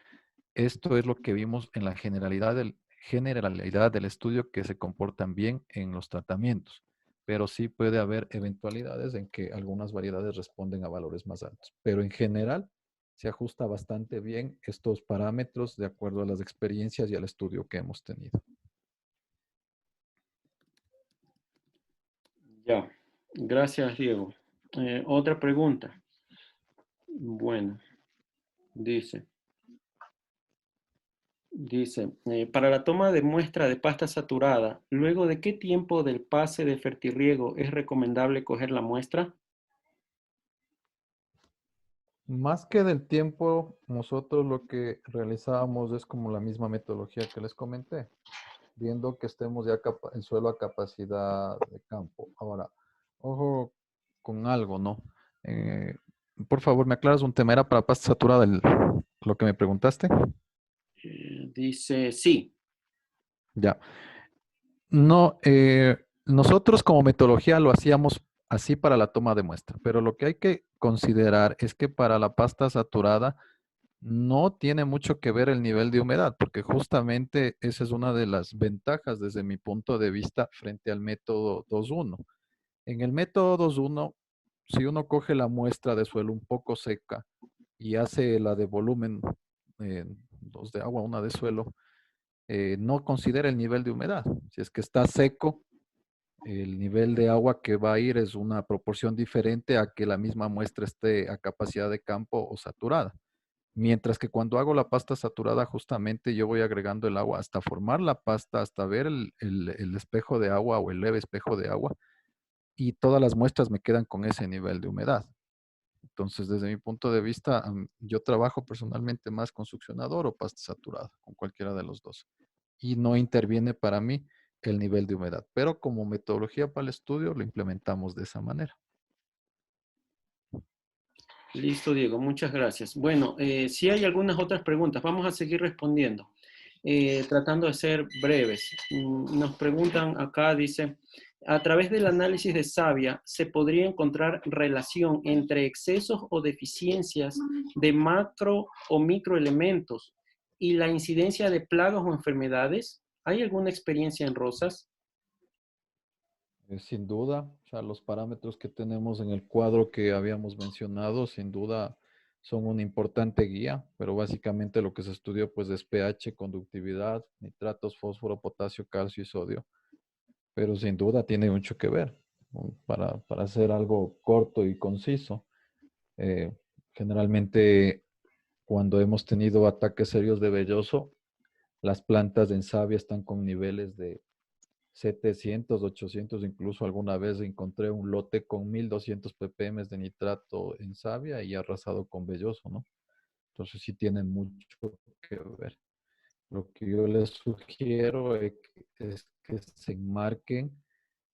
esto es lo que vimos en la generalidad del estudio, que se comportan bien en los tratamientos, pero sí puede haber eventualidades en que algunas variedades responden a valores más altos. Pero en general se ajusta bastante bien estos parámetros de acuerdo a las experiencias y al estudio que hemos tenido. Ya, gracias, Diego. Otra pregunta. Bueno, dice, para la toma de muestra de pasta saturada, ¿luego de qué tiempo del pase de fertirriego es recomendable coger la muestra? Más que del tiempo, nosotros lo que realizábamos es como la misma metodología que les comenté, viendo que estemos ya el suelo a capacidad de campo. Ahora, ojo con algo, ¿no? Eh, por favor, ¿me aclaras un tema? ¿Era para pasta saturada lo que me preguntaste? Dice, sí. Ya. No, nosotros como metodología lo hacíamos así para la toma de muestra. Pero lo que hay que considerar es que para la pasta saturada no tiene mucho que ver el nivel de humedad, porque justamente esa es una de las ventajas desde mi punto de vista frente al método 2.1. En el método 2.1, si uno coge la muestra de suelo un poco seca y hace la de volumen, dos de agua, una de suelo, no considera el nivel de humedad. Si es que está seco, el nivel de agua que va a ir es una proporción diferente a que la misma muestra esté a capacidad de campo o saturada. Mientras que cuando hago la pasta saturada, justamente yo voy agregando el agua hasta formar la pasta, hasta ver el espejo de agua o el leve espejo de agua, y todas las muestras me quedan con ese nivel de humedad. Entonces, desde mi punto de vista, yo trabajo personalmente más con succionador o pasta saturada, con cualquiera de los dos. Y no interviene para mí el nivel de humedad. Pero como metodología para el estudio, lo implementamos de esa manera. Listo, Diego, muchas gracias. Bueno, si hay algunas otras preguntas, vamos a seguir respondiendo, tratando de ser breves. Nos preguntan acá, dice, a través del análisis de savia, ¿se podría encontrar relación entre excesos o deficiencias de macro o microelementos y la incidencia de plagas o enfermedades? ¿Hay alguna experiencia en rosas? Sin duda, o sea, los parámetros que tenemos en el cuadro que habíamos mencionado, sin duda son una importante guía, pero básicamente lo que se estudió pues es pH, conductividad, nitratos, fósforo, potasio, calcio y sodio, pero sin duda tiene mucho que ver. Para hacer algo corto y conciso. Eh, Generalmente cuando hemos tenido ataques serios de velloso, las plantas en savia están con niveles de 700, 800, incluso alguna vez encontré un lote con 1200 ppm de nitrato en savia y arrasado con velloso, ¿no? Entonces sí tienen mucho que ver. Lo que yo les sugiero es que se enmarquen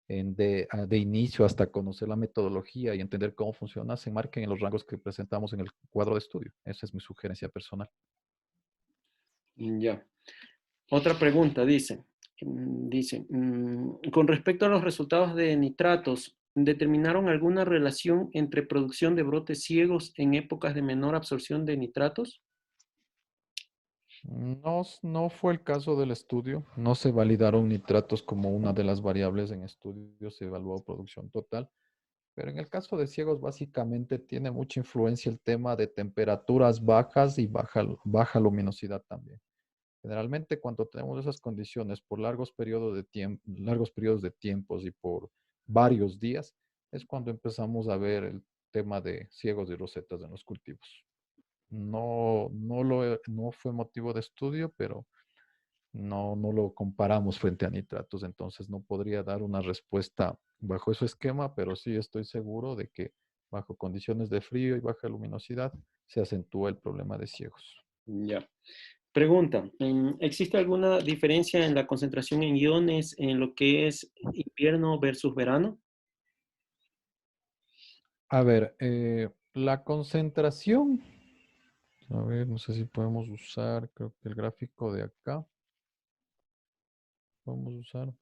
de inicio hasta conocer la metodología y entender cómo funciona, se enmarquen en los rangos que presentamos en el cuadro de estudio. Esa es mi sugerencia personal. Ya. Otra pregunta, con respecto a los resultados de nitratos, ¿determinaron alguna relación entre producción de brotes ciegos en épocas de menor absorción de nitratos? No, no fue el caso del estudio. No se validaron nitratos como una de las variables en estudio, se evaluó producción total. Pero en el caso de ciegos, básicamente tiene mucha influencia el tema de temperaturas bajas y baja luminosidad también. Generalmente cuando tenemos esas condiciones por largos periodos de tiempos y por varios días, es cuando empezamos a ver el tema de ciegos y rosetas en los cultivos. No fue motivo de estudio, pero no lo comparamos frente a nitratos, entonces no podría dar una respuesta bajo ese esquema, pero sí estoy seguro de que bajo condiciones de frío y baja luminosidad se acentúa el problema de ciegos. Ya. Pregunta, ¿existe alguna diferencia en la concentración en iones en lo que es invierno versus verano? A ver, la concentración, a ver, no sé si podemos usar, creo que el gráfico de acá, podemos usar,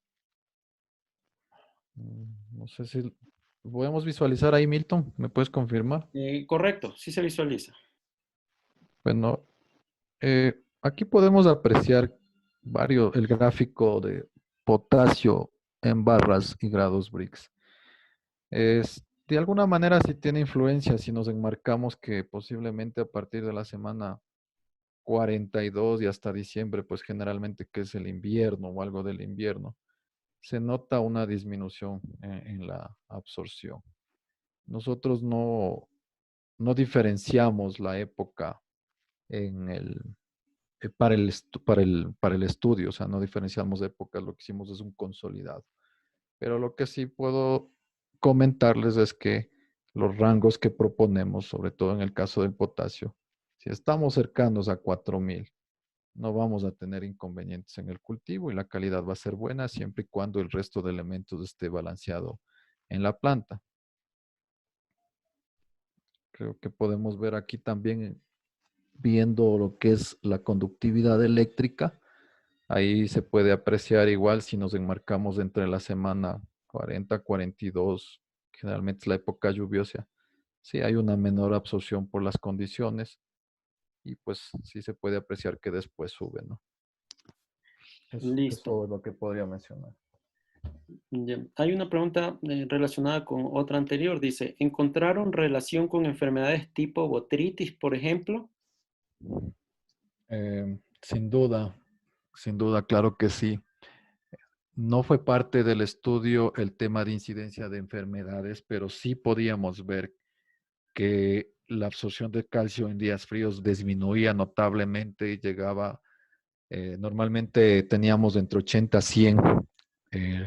no sé si podemos visualizar ahí, Milton, ¿me puedes confirmar? Correcto, sí se visualiza. Bueno, aquí podemos apreciar el gráfico de potasio en barras y grados Brix. De alguna manera sí tiene influencia si nos enmarcamos que posiblemente a partir de la semana 42 y hasta diciembre, pues generalmente que es el invierno o algo del invierno, se nota una disminución en la absorción. Nosotros no diferenciamos la época en para el estudio, o sea, no diferenciamos épocas, lo que hicimos es un consolidado. Pero lo que sí puedo comentarles es que los rangos que proponemos, sobre todo en el caso del potasio, si estamos cercanos a 4000, no vamos a tener inconvenientes en el cultivo y la calidad va a ser buena siempre y cuando el resto de elementos esté balanceado en la planta. Creo que podemos ver aquí también, viendo lo que es la conductividad eléctrica. Ahí se puede apreciar igual si nos enmarcamos entre la semana 40, 42 generalmente es la época lluviosa, sí hay una menor absorción por las condiciones y pues sí se puede apreciar que después sube, ¿no? Listo. Eso es lo que podría mencionar. Ya. Hay una pregunta relacionada con otra anterior. Dice, ¿encontraron relación con enfermedades tipo botritis, por ejemplo? Sin duda, claro que sí. No fue parte del estudio el tema de incidencia de enfermedades, pero sí podíamos ver que la absorción de calcio en días fríos disminuía notablemente y llegaba, normalmente teníamos entre 80 a 100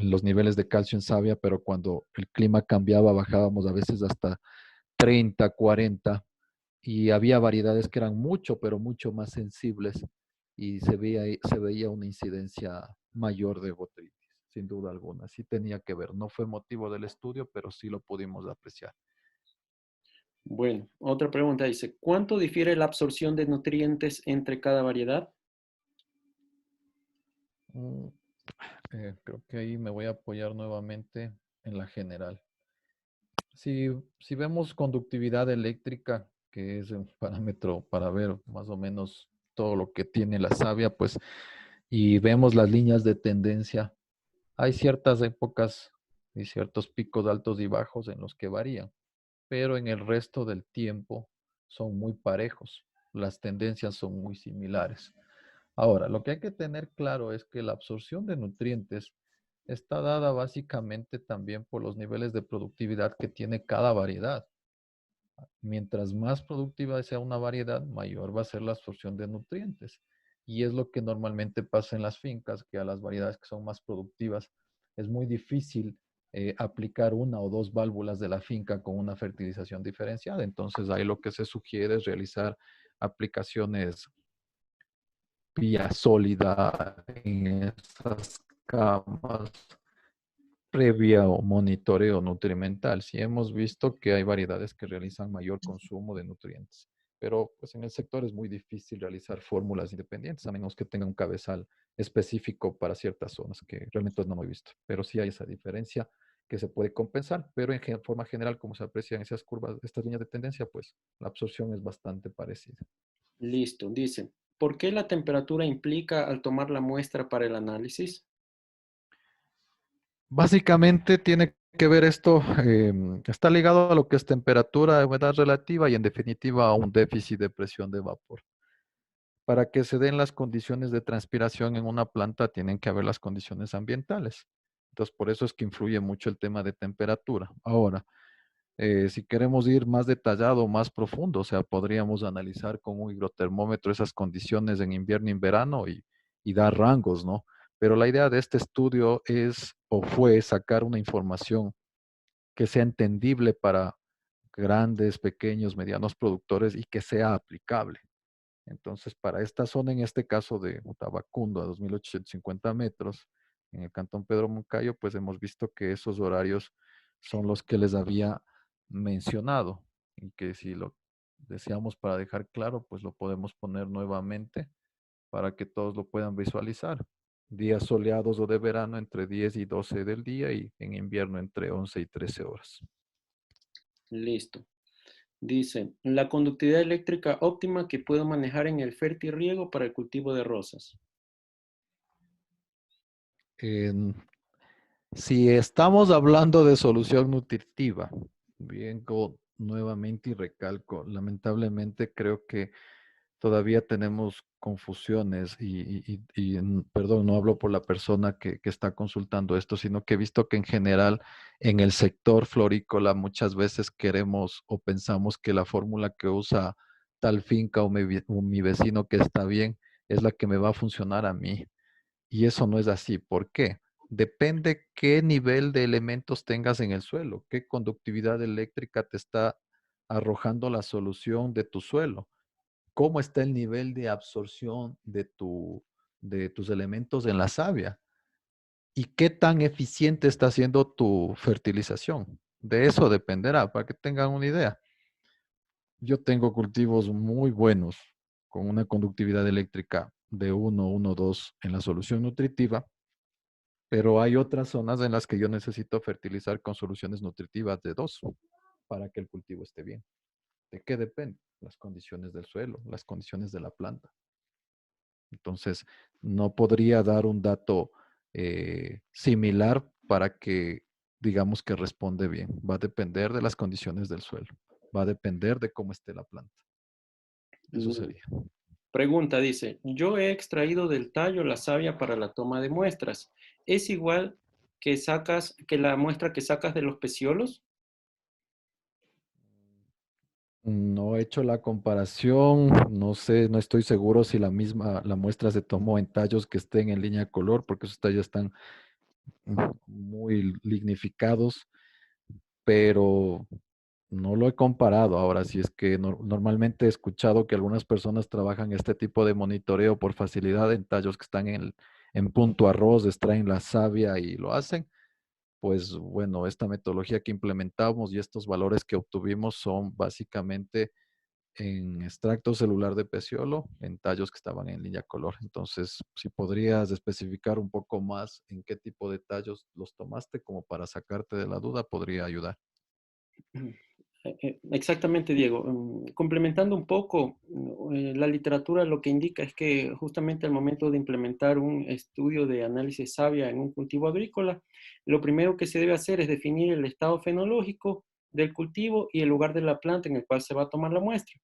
los niveles de calcio en savia, pero cuando el clima cambiaba bajábamos a veces hasta 30, 40 y había variedades que eran mucho, pero mucho más sensibles y se veía una incidencia mayor de botritis, sin duda alguna. Sí tenía que ver, no fue motivo del estudio, pero sí lo pudimos apreciar. Bueno, otra pregunta dice, ¿cuánto difiere la absorción de nutrientes entre cada variedad? Mm, Creo que ahí me voy a apoyar nuevamente en la general. Si vemos conductividad eléctrica, que es un parámetro para ver más o menos todo lo que tiene la savia, pues, y vemos las líneas de tendencia, hay ciertas épocas y ciertos picos altos y bajos en los que varían, pero en el resto del tiempo son muy parejos. Las tendencias son muy similares. Ahora, lo que hay que tener claro es que la absorción de nutrientes está dada básicamente también por los niveles de productividad que tiene cada variedad. Mientras más productiva sea una variedad, mayor va a ser la absorción de nutrientes. Y es lo que normalmente pasa en las fincas, que a las variedades que son más productivas es muy difícil aplicar una o dos válvulas de la finca con una fertilización diferenciada. Entonces ahí lo que se sugiere es realizar aplicaciones vía sólida en esas camas previa o monitoreo nutrimental. Sí hemos visto que hay variedades que realizan mayor consumo de nutrientes, pero pues en el sector es muy difícil realizar fórmulas independientes, a menos que tenga un cabezal específico para ciertas zonas, que realmente no he visto. Pero sí hay esa diferencia que se puede compensar, pero en forma general, como se aprecian esas curvas, estas líneas de tendencia, pues la absorción es bastante parecida. Listo, dice, ¿por qué la temperatura implica al tomar la muestra para el análisis? Básicamente tiene que ver esto, está ligado a lo que es temperatura, humedad relativa y en definitiva a un déficit de presión de vapor. Para que se den las condiciones de transpiración en una planta tienen que haber las condiciones ambientales. Entonces, por eso es que influye mucho el tema de temperatura. Ahora, si queremos ir más detallado, más profundo, o sea, podríamos analizar con un higrotermómetro esas condiciones en invierno y en verano y dar rangos, ¿no? Pero la idea de este estudio es o fue sacar una información que sea entendible para grandes, pequeños, medianos productores y que sea aplicable. Entonces, para esta zona, en este caso de Tabacundo, a 2.850 metros, en el cantón Pedro Moncayo, pues hemos visto que esos horarios son los que les había mencionado y que si lo deseamos para dejar claro, pues lo podemos poner nuevamente para que todos lo puedan visualizar. Días soleados o de verano entre 10 y 12 del día y en invierno entre 11 y 13 horas. Listo. Dice, la conductividad eléctrica óptima que puedo manejar en el fertirriego para el cultivo de rosas. En- Si estamos hablando de solución nutritiva, vengo nuevamente y recalco, lamentablemente creo que todavía tenemos confusiones perdón, no hablo por la persona que está consultando esto, sino que he visto que en general en el sector florícola muchas veces queremos o pensamos que la fórmula que usa tal finca o mi vecino que está bien es la que me va a funcionar a mí. Y eso no es así. ¿Por qué? Depende qué nivel de elementos tengas en el suelo, qué conductividad eléctrica te está arrojando la solución de tu suelo, cómo está el nivel de absorción de tus elementos en la savia y qué tan eficiente está siendo tu fertilización. De eso dependerá, para que tengan una idea. Yo tengo cultivos muy buenos con una conductividad eléctrica de 1, 1, 2 en la solución nutritiva Pero hay otras zonas en las que yo necesito fertilizar con soluciones nutritivas de 2 para que el cultivo esté bien. ¿De qué depende? Las condiciones del suelo, las condiciones de la planta. Entonces, no podría dar un dato similar para que digamos que responde bien. Va a depender de las condiciones del suelo. Va a depender de cómo esté la planta. Eso Mm, sería. Pregunta, dice, yo he extraído del tallo la savia para la toma de muestras. ¿Es igual que la muestra que sacas de los peciolos? No he hecho la comparación, no sé, no estoy seguro si la muestra se tomó en tallos que estén en línea de color, porque esos tallos están muy lignificados, pero no lo he comparado. Ahora, si es que normalmente he escuchado que algunas personas trabajan este tipo de monitoreo por facilidad en tallos que están en punto arroz, extraen la savia y lo hacen. Pues bueno, esta metodología que implementamos y estos valores que obtuvimos son básicamente en extracto celular de peciolo, en tallos que estaban en línea color. Entonces, si podrías especificar un poco más en qué tipo de tallos los tomaste, como para sacarte de la duda, podría ayudar. Exactamente, Diego. Complementando un poco, la literatura lo que indica es que justamente al momento de implementar un estudio de análisis savia en un cultivo agrícola, lo primero que se debe hacer es definir el estado fenológico del cultivo y el lugar de la planta en el cual se va a tomar la muestra.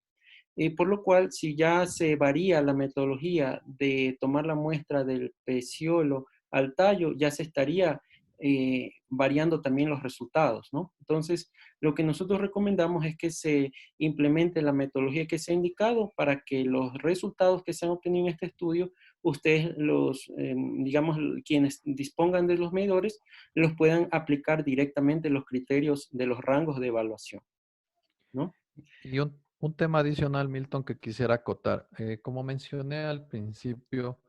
Por lo cual, si ya se varía la metodología de tomar la muestra del peciolo al tallo, ya se estaría variando también los resultados, ¿no? Entonces, lo que nosotros recomendamos es que se implemente la metodología que se ha indicado para que los resultados que se han obtenido en este estudio, ustedes digamos, quienes dispongan de los medidores, los puedan aplicar directamente los criterios de los rangos de evaluación, ¿no? Y un tema adicional, Milton, que quisiera acotar. Como mencioné al principio,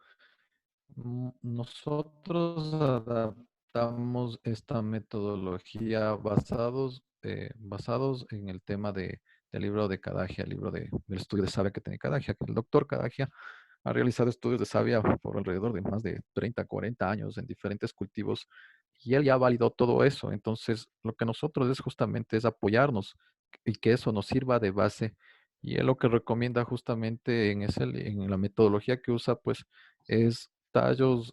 nosotros adaptamos esta metodología basados en el tema del libro de Cadagia, el libro del estudio de savia que tiene Cadagia, que el doctor Cadagia ha realizado estudios de savia por alrededor de más de 30, 40 años en diferentes cultivos y él ya validó todo eso. Entonces, lo que nosotros es justamente es apoyarnos y que eso nos sirva de base. Y él lo que recomienda justamente en la metodología que usa, pues, es tallos,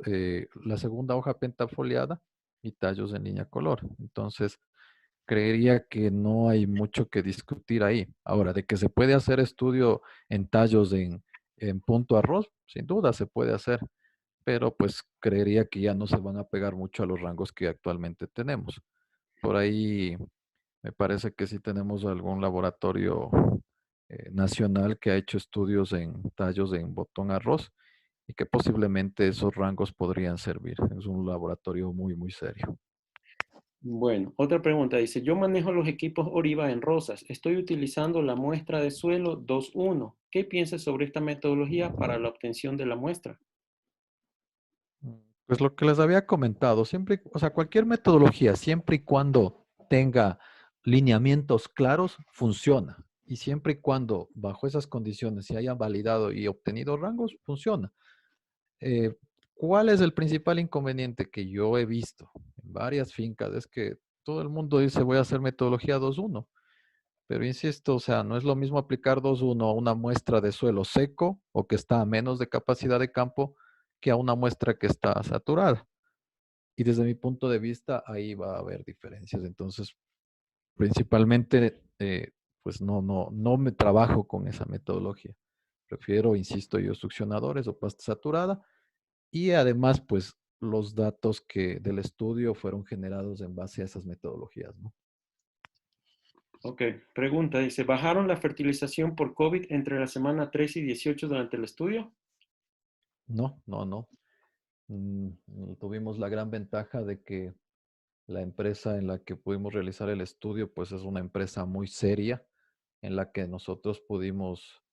la segunda hoja pentafoliada y tallos en línea color. Entonces, creería que no hay mucho que discutir ahí. Ahora, de que se puede hacer estudio en tallos en punto arroz, sin duda se puede hacer, pero pues creería que ya no se van a pegar mucho a los rangos que actualmente tenemos. Por ahí me parece que sí tenemos algún laboratorio nacional que ha hecho estudios en tallos en botón arroz y que posiblemente esos rangos podrían servir. Es un laboratorio muy, muy serio. Bueno, otra pregunta dice, yo manejo los equipos Oriva en Rosas. Estoy utilizando la muestra de suelo 2:1. ¿Qué piensas sobre esta metodología para la obtención de la muestra? Pues lo que les había comentado, siempre, o sea, cualquier metodología, siempre y cuando tenga lineamientos claros, funciona. Y siempre y cuando bajo esas condiciones se hayan validado y obtenido rangos, funciona. Eh, ¿Cuál es el principal inconveniente que yo he visto en varias fincas? Es que todo el mundo dice voy a hacer metodología 2:1, pero insisto, o sea, no es lo mismo aplicar 2:1 a una muestra de suelo seco o que está a menos de capacidad de campo que a una muestra que está saturada. Y desde mi punto de vista, ahí va a haber diferencias. Entonces, principalmente, pues no me trabajo con esa metodología. Prefiero, insisto yo, succionadores o pasta saturada. Y además, pues los datos que del estudio fueron generados en base a esas metodologías, ¿no? Ok, pregunta dice, ¿bajaron la fertilización por COVID entre la semana 3 y 18 durante el estudio? No, no, no. Tuvimos la gran ventaja de que la empresa en la que pudimos realizar el estudio, pues es una empresa muy seria en la que nosotros pudimos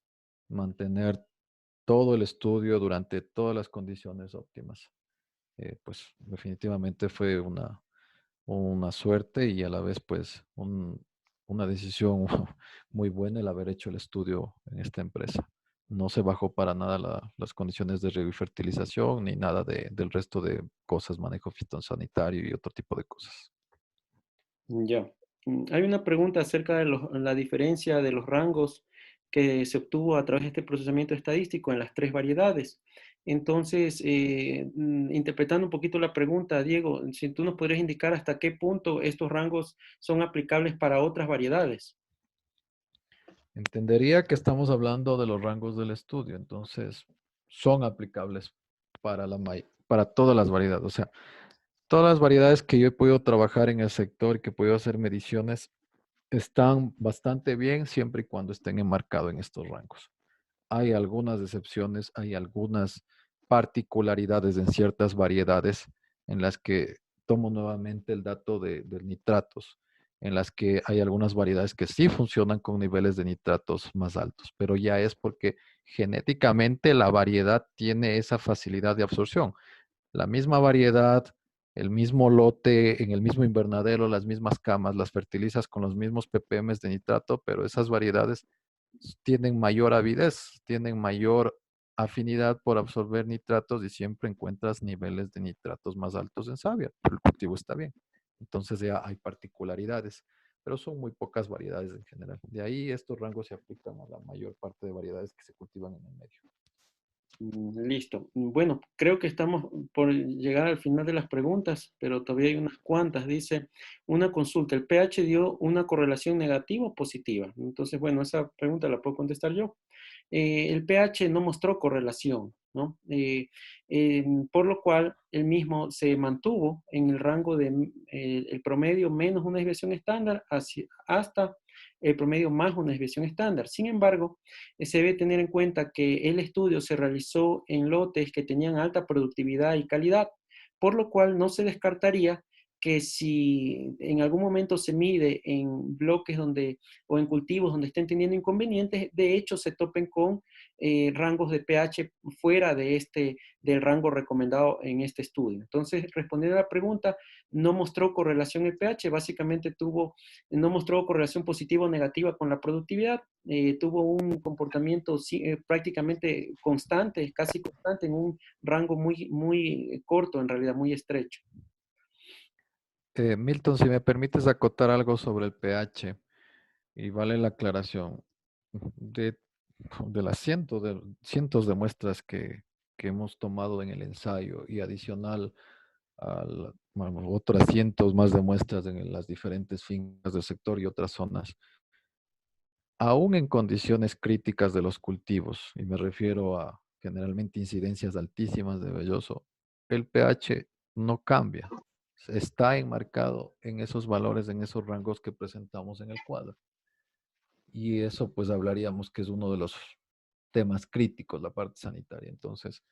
mantener todo el estudio durante todas las condiciones óptimas. Pues definitivamente fue una suerte y a la vez pues una decisión muy buena el haber hecho el estudio en esta empresa. no se bajó para nada las condiciones de riego y fertilización, ni nada del resto de cosas, manejo fitosanitario y otro tipo de cosas. Ya. Hay una pregunta acerca de la diferencia de los rangos que se obtuvo a través de este procesamiento estadístico en las tres variedades. Entonces, interpretando un poquito la pregunta, Diego, si tú nos podrías indicar hasta qué punto estos rangos son aplicables para otras variedades. Entendería que estamos hablando de los rangos del estudio, entonces son aplicables para todas las variedades. O sea, todas las variedades que yo he podido trabajar en el sector y que he podido hacer mediciones están bastante bien siempre y cuando estén enmarcados en estos rangos. Hay algunas excepciones, hay algunas particularidades en ciertas variedades en las que tomo nuevamente el dato de nitratos, en las que hay algunas variedades que sí funcionan con niveles de nitratos más altos, pero ya es porque genéticamente la variedad tiene esa facilidad de absorción. La misma variedad, el mismo lote, en el mismo invernadero, las mismas camas, las fertilizas con los mismos ppm de nitrato, pero esas variedades tienen mayor avidez, tienen mayor afinidad por absorber nitratos y siempre encuentras niveles de nitratos más altos en savia, pero el cultivo está bien. Entonces ya hay particularidades, pero son muy pocas variedades en general. De ahí estos rangos se aplican a la mayor parte de variedades que se cultivan en el medio. Listo. Bueno, creo que estamos por llegar al final de las preguntas, pero todavía hay unas cuantas. Dice, una consulta, ¿el pH dio una correlación negativa o positiva? Entonces, bueno, esa pregunta la puedo contestar yo. El pH no mostró correlación, ¿no? Por lo cual, el mismo se mantuvo en el rango de el promedio menos una desviación estándar hasta el promedio más una desviación estándar. Sin embargo, se debe tener en cuenta que el estudio se realizó en lotes que tenían alta productividad y calidad, por lo cual no se descartaría que si en algún momento se mide en bloques donde, o en cultivos donde estén teniendo inconvenientes, de hecho se topen con rangos de pH fuera del rango recomendado en este estudio. Entonces, respondiendo a la pregunta, no mostró correlación el pH, básicamente no mostró correlación positiva o negativa con la productividad, tuvo un comportamiento prácticamente constante, casi constante, en un rango muy corto, en realidad muy estrecho. Milton, si me permites acotar algo sobre el pH, y vale la aclaración, de, de las cientos de muestras que hemos tomado en el ensayo y adicional a otras cientos más de muestras en las diferentes fincas del sector y otras zonas, aún en condiciones críticas de los cultivos, y me refiero a generalmente incidencias altísimas de velloso, el pH no cambia. Está enmarcado en esos valores, en esos rangos que presentamos en el cuadro. Y eso pues hablaríamos que es uno de los temas críticos, la parte sanitaria. Entonces,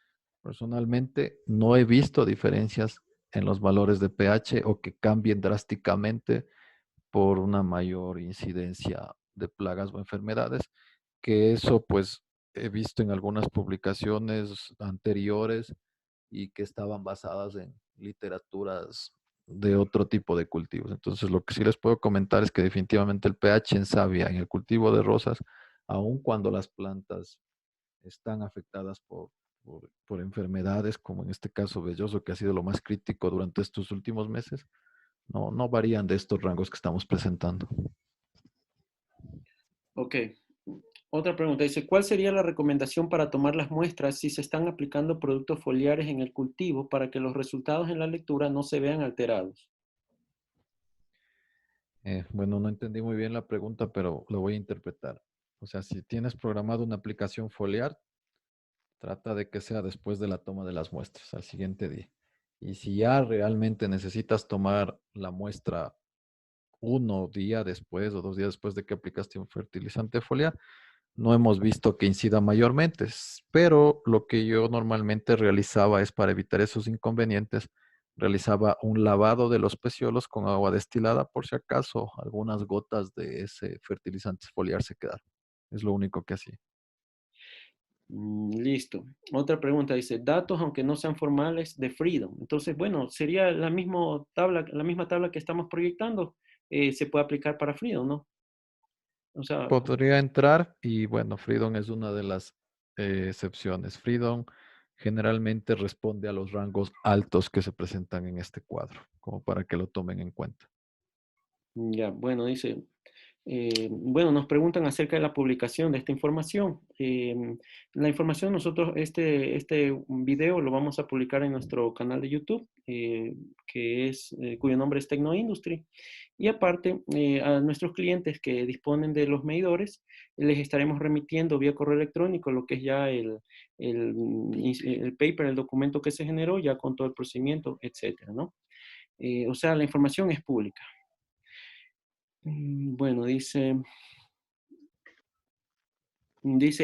personalmente no he visto diferencias en los valores de pH o que cambien drásticamente por una mayor incidencia de plagas o enfermedades, que eso pues he visto en algunas publicaciones anteriores y que estaban basadas en literaturas de otro tipo de cultivos. Entonces, lo que sí les puedo comentar es que definitivamente el pH en savia, en el cultivo de rosas, aun cuando las plantas están afectadas por enfermedades, como en este caso velloso, que ha sido lo más crítico durante estos últimos meses, no varían de estos rangos que estamos presentando. Ok. Otra pregunta dice, ¿cuál sería la recomendación para tomar las muestras si se están aplicando productos foliares en el cultivo para que los resultados en la lectura no se vean alterados? Bueno, no entendí muy bien la pregunta, pero lo voy a interpretar. O sea, si tienes programado una aplicación foliar, trata de que sea después de la toma de las muestras, al siguiente día. Y si ya realmente necesitas tomar la muestra uno día después o 2 días después de que aplicaste un fertilizante foliar, no hemos visto que incida mayormente, pero lo que yo normalmente realizaba es para evitar esos inconvenientes, realizaba un lavado de los peciolos con agua destilada por si acaso algunas gotas de ese fertilizante foliar se quedaron. Es lo único que hacía. Listo. Otra pregunta dice, datos aunque no sean formales de Freedom. Entonces, bueno, sería la misma tabla que estamos proyectando, se puede aplicar para Freedom, ¿no? O sea, Podría entrar y bueno, Freedom es una de las excepciones. Freedom generalmente responde a los rangos altos que se presentan en este cuadro, como para que lo tomen en cuenta. Ya, bueno, dice, bueno, nos preguntan acerca de la publicación de esta información. La información nosotros, este video lo vamos a publicar en nuestro canal de YouTube, cuyo nombre es TecnoIndustry. Y aparte, a nuestros clientes que disponen de los medidores, les estaremos remitiendo vía correo electrónico lo que es ya el paper, el documento que se generó, ya con todo el procedimiento, etcétera, ¿no? O sea, la información es pública. Bueno, dice,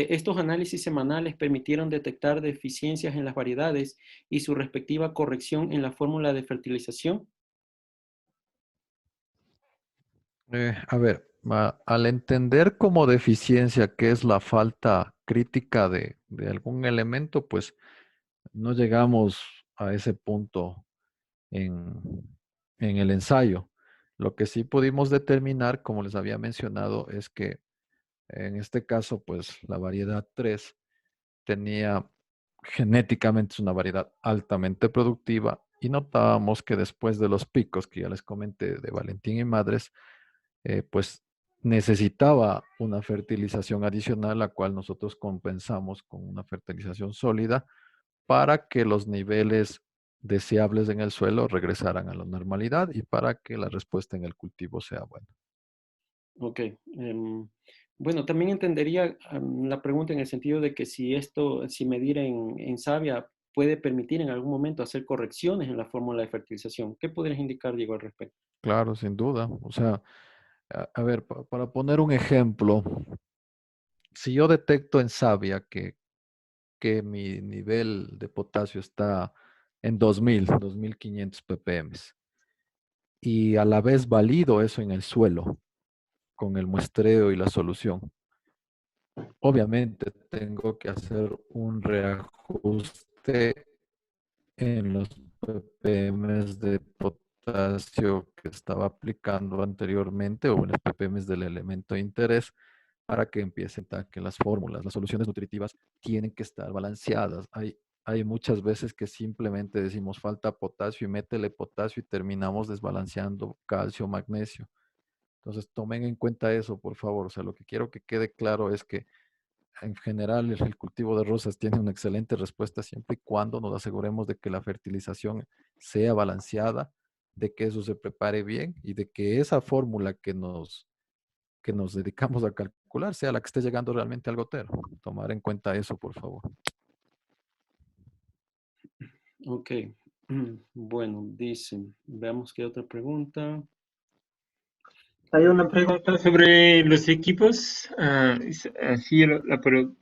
estos análisis semanales permitieron detectar deficiencias en las variedades y su respectiva corrección en la fórmula de fertilización. A ver, al entender como deficiencia que es la falta crítica de algún elemento, pues no llegamos a ese punto en, en el ensayo. Lo que sí pudimos determinar, como les había mencionado, es que en este caso, pues la variedad 3 tenía genéticamente es una variedad altamente productiva y notábamos que después de los picos que ya les comenté de Valentín y Madres, pues necesitaba una fertilización adicional, la cual nosotros compensamos con una fertilización sólida para que los niveles deseables en el suelo regresaran a la normalidad y para que la respuesta en el cultivo sea buena. Ok. Bueno, también entendería la pregunta en el sentido de que si medir en savia puede permitir en algún momento hacer correcciones en la fórmula de fertilización. ¿Qué podrías indicar, Diego, al respecto? Claro, sin duda. O sea, a ver, para poner un ejemplo, si yo detecto en savia que mi nivel de potasio está en 2500 ppm y a la vez valido eso en el suelo con el muestreo y la solución, obviamente tengo que hacer un reajuste en los ppm de potasio que estaba aplicando anteriormente o en los ppm del elemento de interés para que empiecen a que las fórmulas, las soluciones nutritivas tienen que estar balanceadas. Hay muchas veces que simplemente decimos falta potasio y métele potasio y terminamos desbalanceando calcio, magnesio. Entonces tomen en cuenta eso, por favor. O sea, lo que quiero que quede claro es que en general el cultivo de rosas tiene una excelente respuesta siempre y cuando nos aseguremos de que la fertilización sea balanceada, de que eso se prepare bien y de que esa fórmula que nos dedicamos a calcular sea la que esté llegando realmente al gotero. Tomar en cuenta eso, por favor. Ok. Bueno, veamos qué otra pregunta. Hay una pregunta sobre los equipos. Sí, la puedo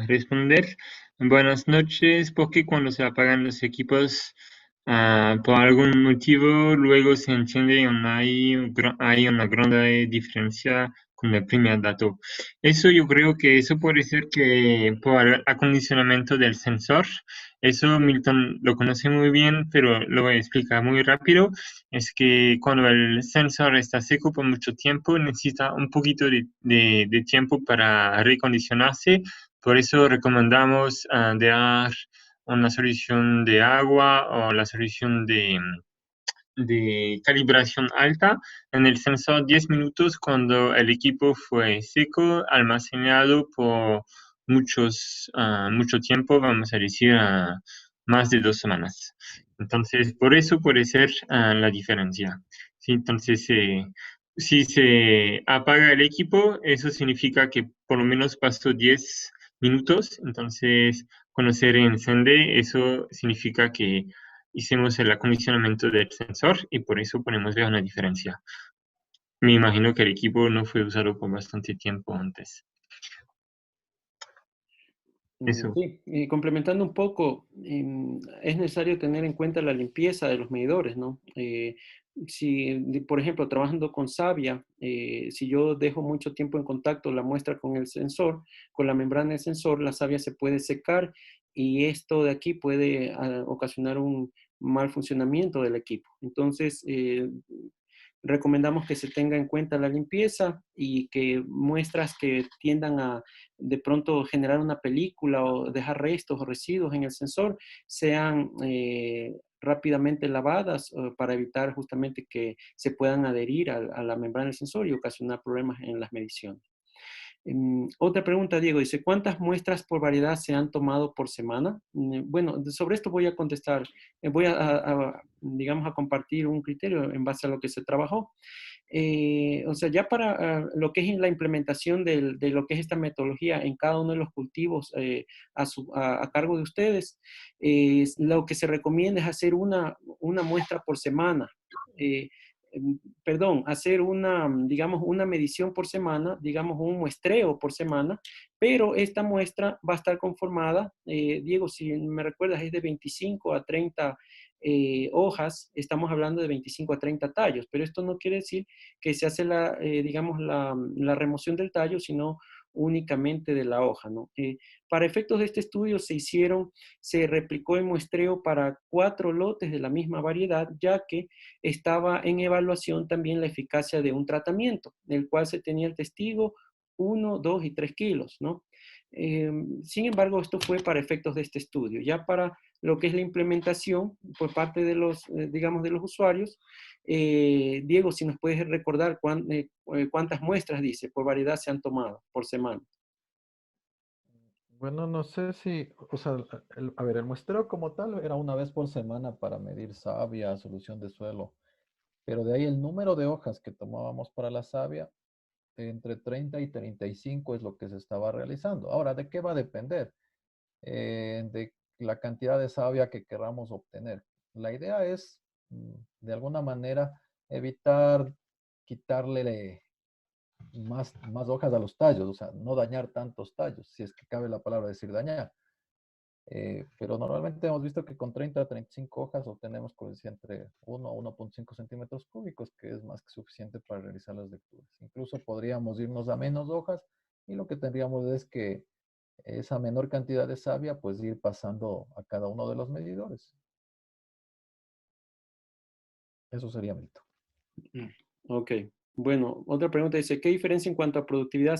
responder. Buenas noches. ¿Por qué cuando se apagan los equipos por algún motivo luego se enciende y no hay una gran diferencia con el primer dato? Eso yo creo que eso puede ser que por el acondicionamiento del sensor. Eso Milton lo conoce muy bien, pero lo voy a explicar muy rápido. Es que cuando el sensor está seco por mucho tiempo, necesita un poquito de tiempo para recondicionarse. Por eso recomendamos dar una solución de agua o la solución de calibración alta en el sensor 10 minutos cuando el equipo fue seco, almacenado por mucho tiempo, vamos a decir más de 2 semanas. Entonces, por eso puede ser la diferencia. Sí, entonces, si se apaga el equipo, eso significa que por lo menos pasó 10 minutos. Entonces, cuando se reencende, eso significa que hicimos el acondicionamiento del sensor y por eso podemos ver una diferencia. Me imagino que el equipo no fue usado por bastante tiempo antes. Eso. Sí, y complementando un poco, es necesario tener en cuenta la limpieza de los medidores, ¿no? Por ejemplo, trabajando con savia, si yo dejo mucho tiempo en contacto la muestra con el sensor, con la membrana del sensor, la savia se puede secar y esto de aquí puede ocasionar un mal funcionamiento del equipo. Entonces, recomendamos que se tenga en cuenta la limpieza y que muestras que tiendan a de pronto generar una película o dejar restos o residuos en el sensor sean rápidamente lavadas para evitar justamente que se puedan adherir a la membrana del sensor y ocasionar problemas en las mediciones. Otra pregunta, Diego, dice, ¿cuántas muestras por variedad se han tomado por semana? Bueno, sobre esto voy a contestar, voy digamos, a compartir un criterio en base a lo que se trabajó. O sea, ya para lo que es la implementación de lo que es esta metodología en cada uno de los cultivos a cargo de ustedes, lo que se recomienda es hacer una muestra por semana. Eh, Perdón, hacer digamos, una medición por semana, digamos, un muestreo por semana, pero esta muestra va a estar conformada, Diego, si me recuerdas, es de 25 a 30 hojas, estamos hablando de 25 a 30 tallos, pero esto no quiere decir que se hace digamos, la remoción del tallo, sino únicamente de la hoja, ¿no? Para efectos de este estudio se replicó el muestreo para 4 lotes de la misma variedad, ya que estaba en evaluación también la eficacia de un tratamiento, del cual se tenía el testigo 1, 2 y 3 kilos, ¿no? Sin embargo, esto fue para efectos de este estudio. Ya para lo que es la implementación por parte de los, digamos, de los usuarios, Diego, si nos puedes recordar cuántas muestras, dice, por variedad se han tomado por semana. Bueno, no sé si, o sea, a ver, el muestreo como tal era una vez por semana para medir savia, solución de suelo, pero de ahí el número de hojas que tomábamos para la savia, entre 30 y 35 es lo que se estaba realizando. Ahora, ¿de qué va a depender? De la cantidad de savia que queramos obtener. La idea es, de alguna manera, evitar quitarle más hojas a los tallos, o sea, no dañar tantos tallos, si es que cabe la palabra decir dañar. Pero normalmente hemos visto que con 30 a 35 hojas obtenemos entre 1 a 1.5 centímetros cúbicos, que es más que suficiente para realizar las lecturas. Incluso podríamos irnos a menos hojas y lo que tendríamos es que esa menor cantidad de savia, pues ir pasando a cada uno de los medidores. Eso sería mito. Ok. Bueno, otra pregunta dice, ¿qué diferencia en cuanto a productividad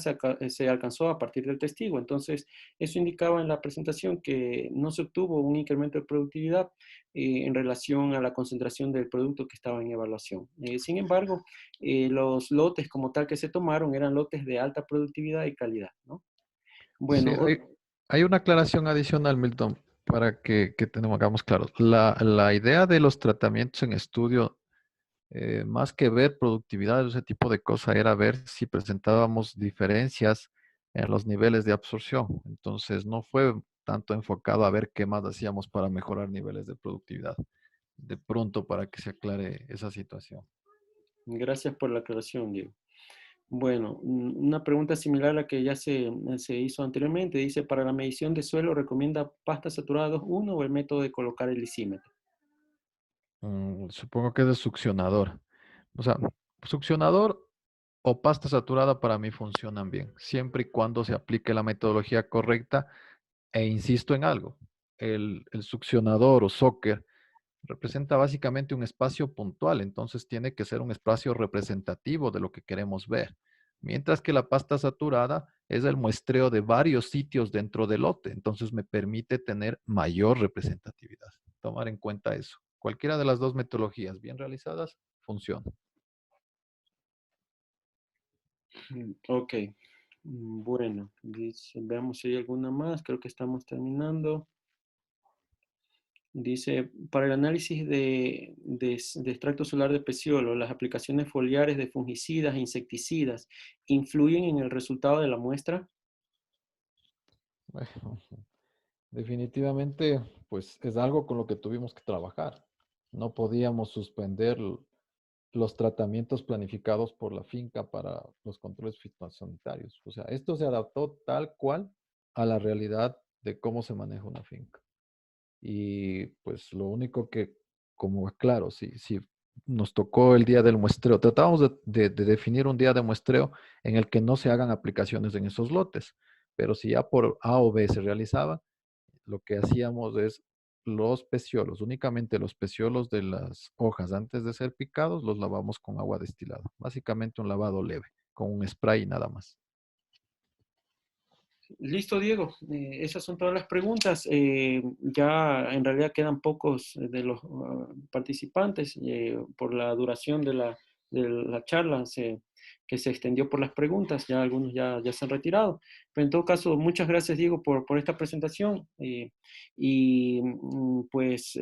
se alcanzó a partir del testigo? Entonces, eso indicaba en la presentación que no se obtuvo un incremento de productividad en relación a la concentración del producto que estaba en evaluación. Sin embargo, los lotes como tal que se tomaron eran lotes de alta productividad y calidad, ¿no? Sí, Bueno, hay una aclaración adicional, Milton, para que hagamos claro. La idea de los tratamientos en estudio, más que ver productividad, ese tipo de cosas, era ver si presentábamos diferencias en los niveles de absorción. Entonces, no fue tanto enfocado a ver qué más hacíamos para mejorar niveles de productividad. De pronto, para que se aclare esa situación. gracias por la aclaración, Diego. Bueno, una pregunta similar a la que ya se hizo anteriormente. Dice, para la medición de suelo, ¿recomienda pasta saturada 2:1 o el método de colocar el lisímetro? Supongo que es de succionador. O sea, succionador o pasta saturada para mí funcionan bien, siempre y cuando se aplique la metodología correcta. E insisto en algo, el succionador o socker representa básicamente un espacio puntual, entonces tiene que ser un espacio representativo de lo que queremos ver. Mientras que la pasta saturada es el muestreo de varios sitios dentro del lote, entonces me permite tener mayor representatividad. Tomar en cuenta eso. Cualquiera de las dos metodologías bien realizadas funciona. Ok, bueno, veamos si hay alguna más. Creo que estamos terminando. Dice, para el análisis de extracto solar de peciolo, las aplicaciones foliares de fungicidas e insecticidas influyen en el resultado de la muestra. Bueno, definitivamente, pues es algo con lo que tuvimos que trabajar. No podíamos suspender los tratamientos planificados por la finca para los controles fitosanitarios. O sea, esto se adaptó tal cual a la realidad de cómo se maneja una finca. Y pues lo único que, como claro, si nos tocó el día del muestreo, tratábamos de definir un día de muestreo en el que no se hagan aplicaciones en esos lotes, pero si ya por A o B se realizaba, lo que hacíamos es los peciolos, únicamente los peciolos de las hojas antes de ser picados, los lavamos con agua destilada. Básicamente un lavado leve, con un spray nada más. Listo, Diego. Esas son todas las preguntas. Ya en realidad quedan pocos de los participantes por la duración de la charla que se extendió por las preguntas. Ya algunos ya se han retirado. Pero en todo caso, muchas gracias, Diego, por esta presentación. Pues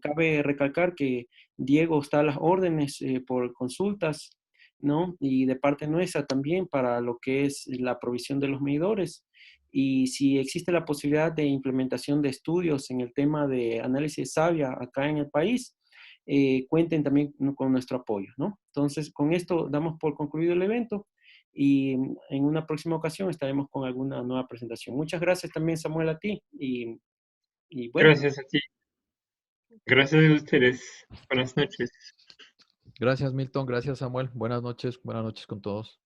cabe recalcar que Diego está a las órdenes por consultas, ¿no? Y de parte nuestra también para lo que es la provisión de los medidores. Y si existe la posibilidad de implementación de estudios en el tema de análisis savia acá en el país, cuenten también con nuestro apoyo, ¿no? Entonces, con esto damos por concluido el evento y en una próxima ocasión estaremos con alguna nueva presentación. Muchas gracias también, Samuel, a ti y bueno. Gracias a ti. Gracias a ustedes. Buenas noches. Gracias, Milton. Gracias, Samuel. Buenas noches con todos.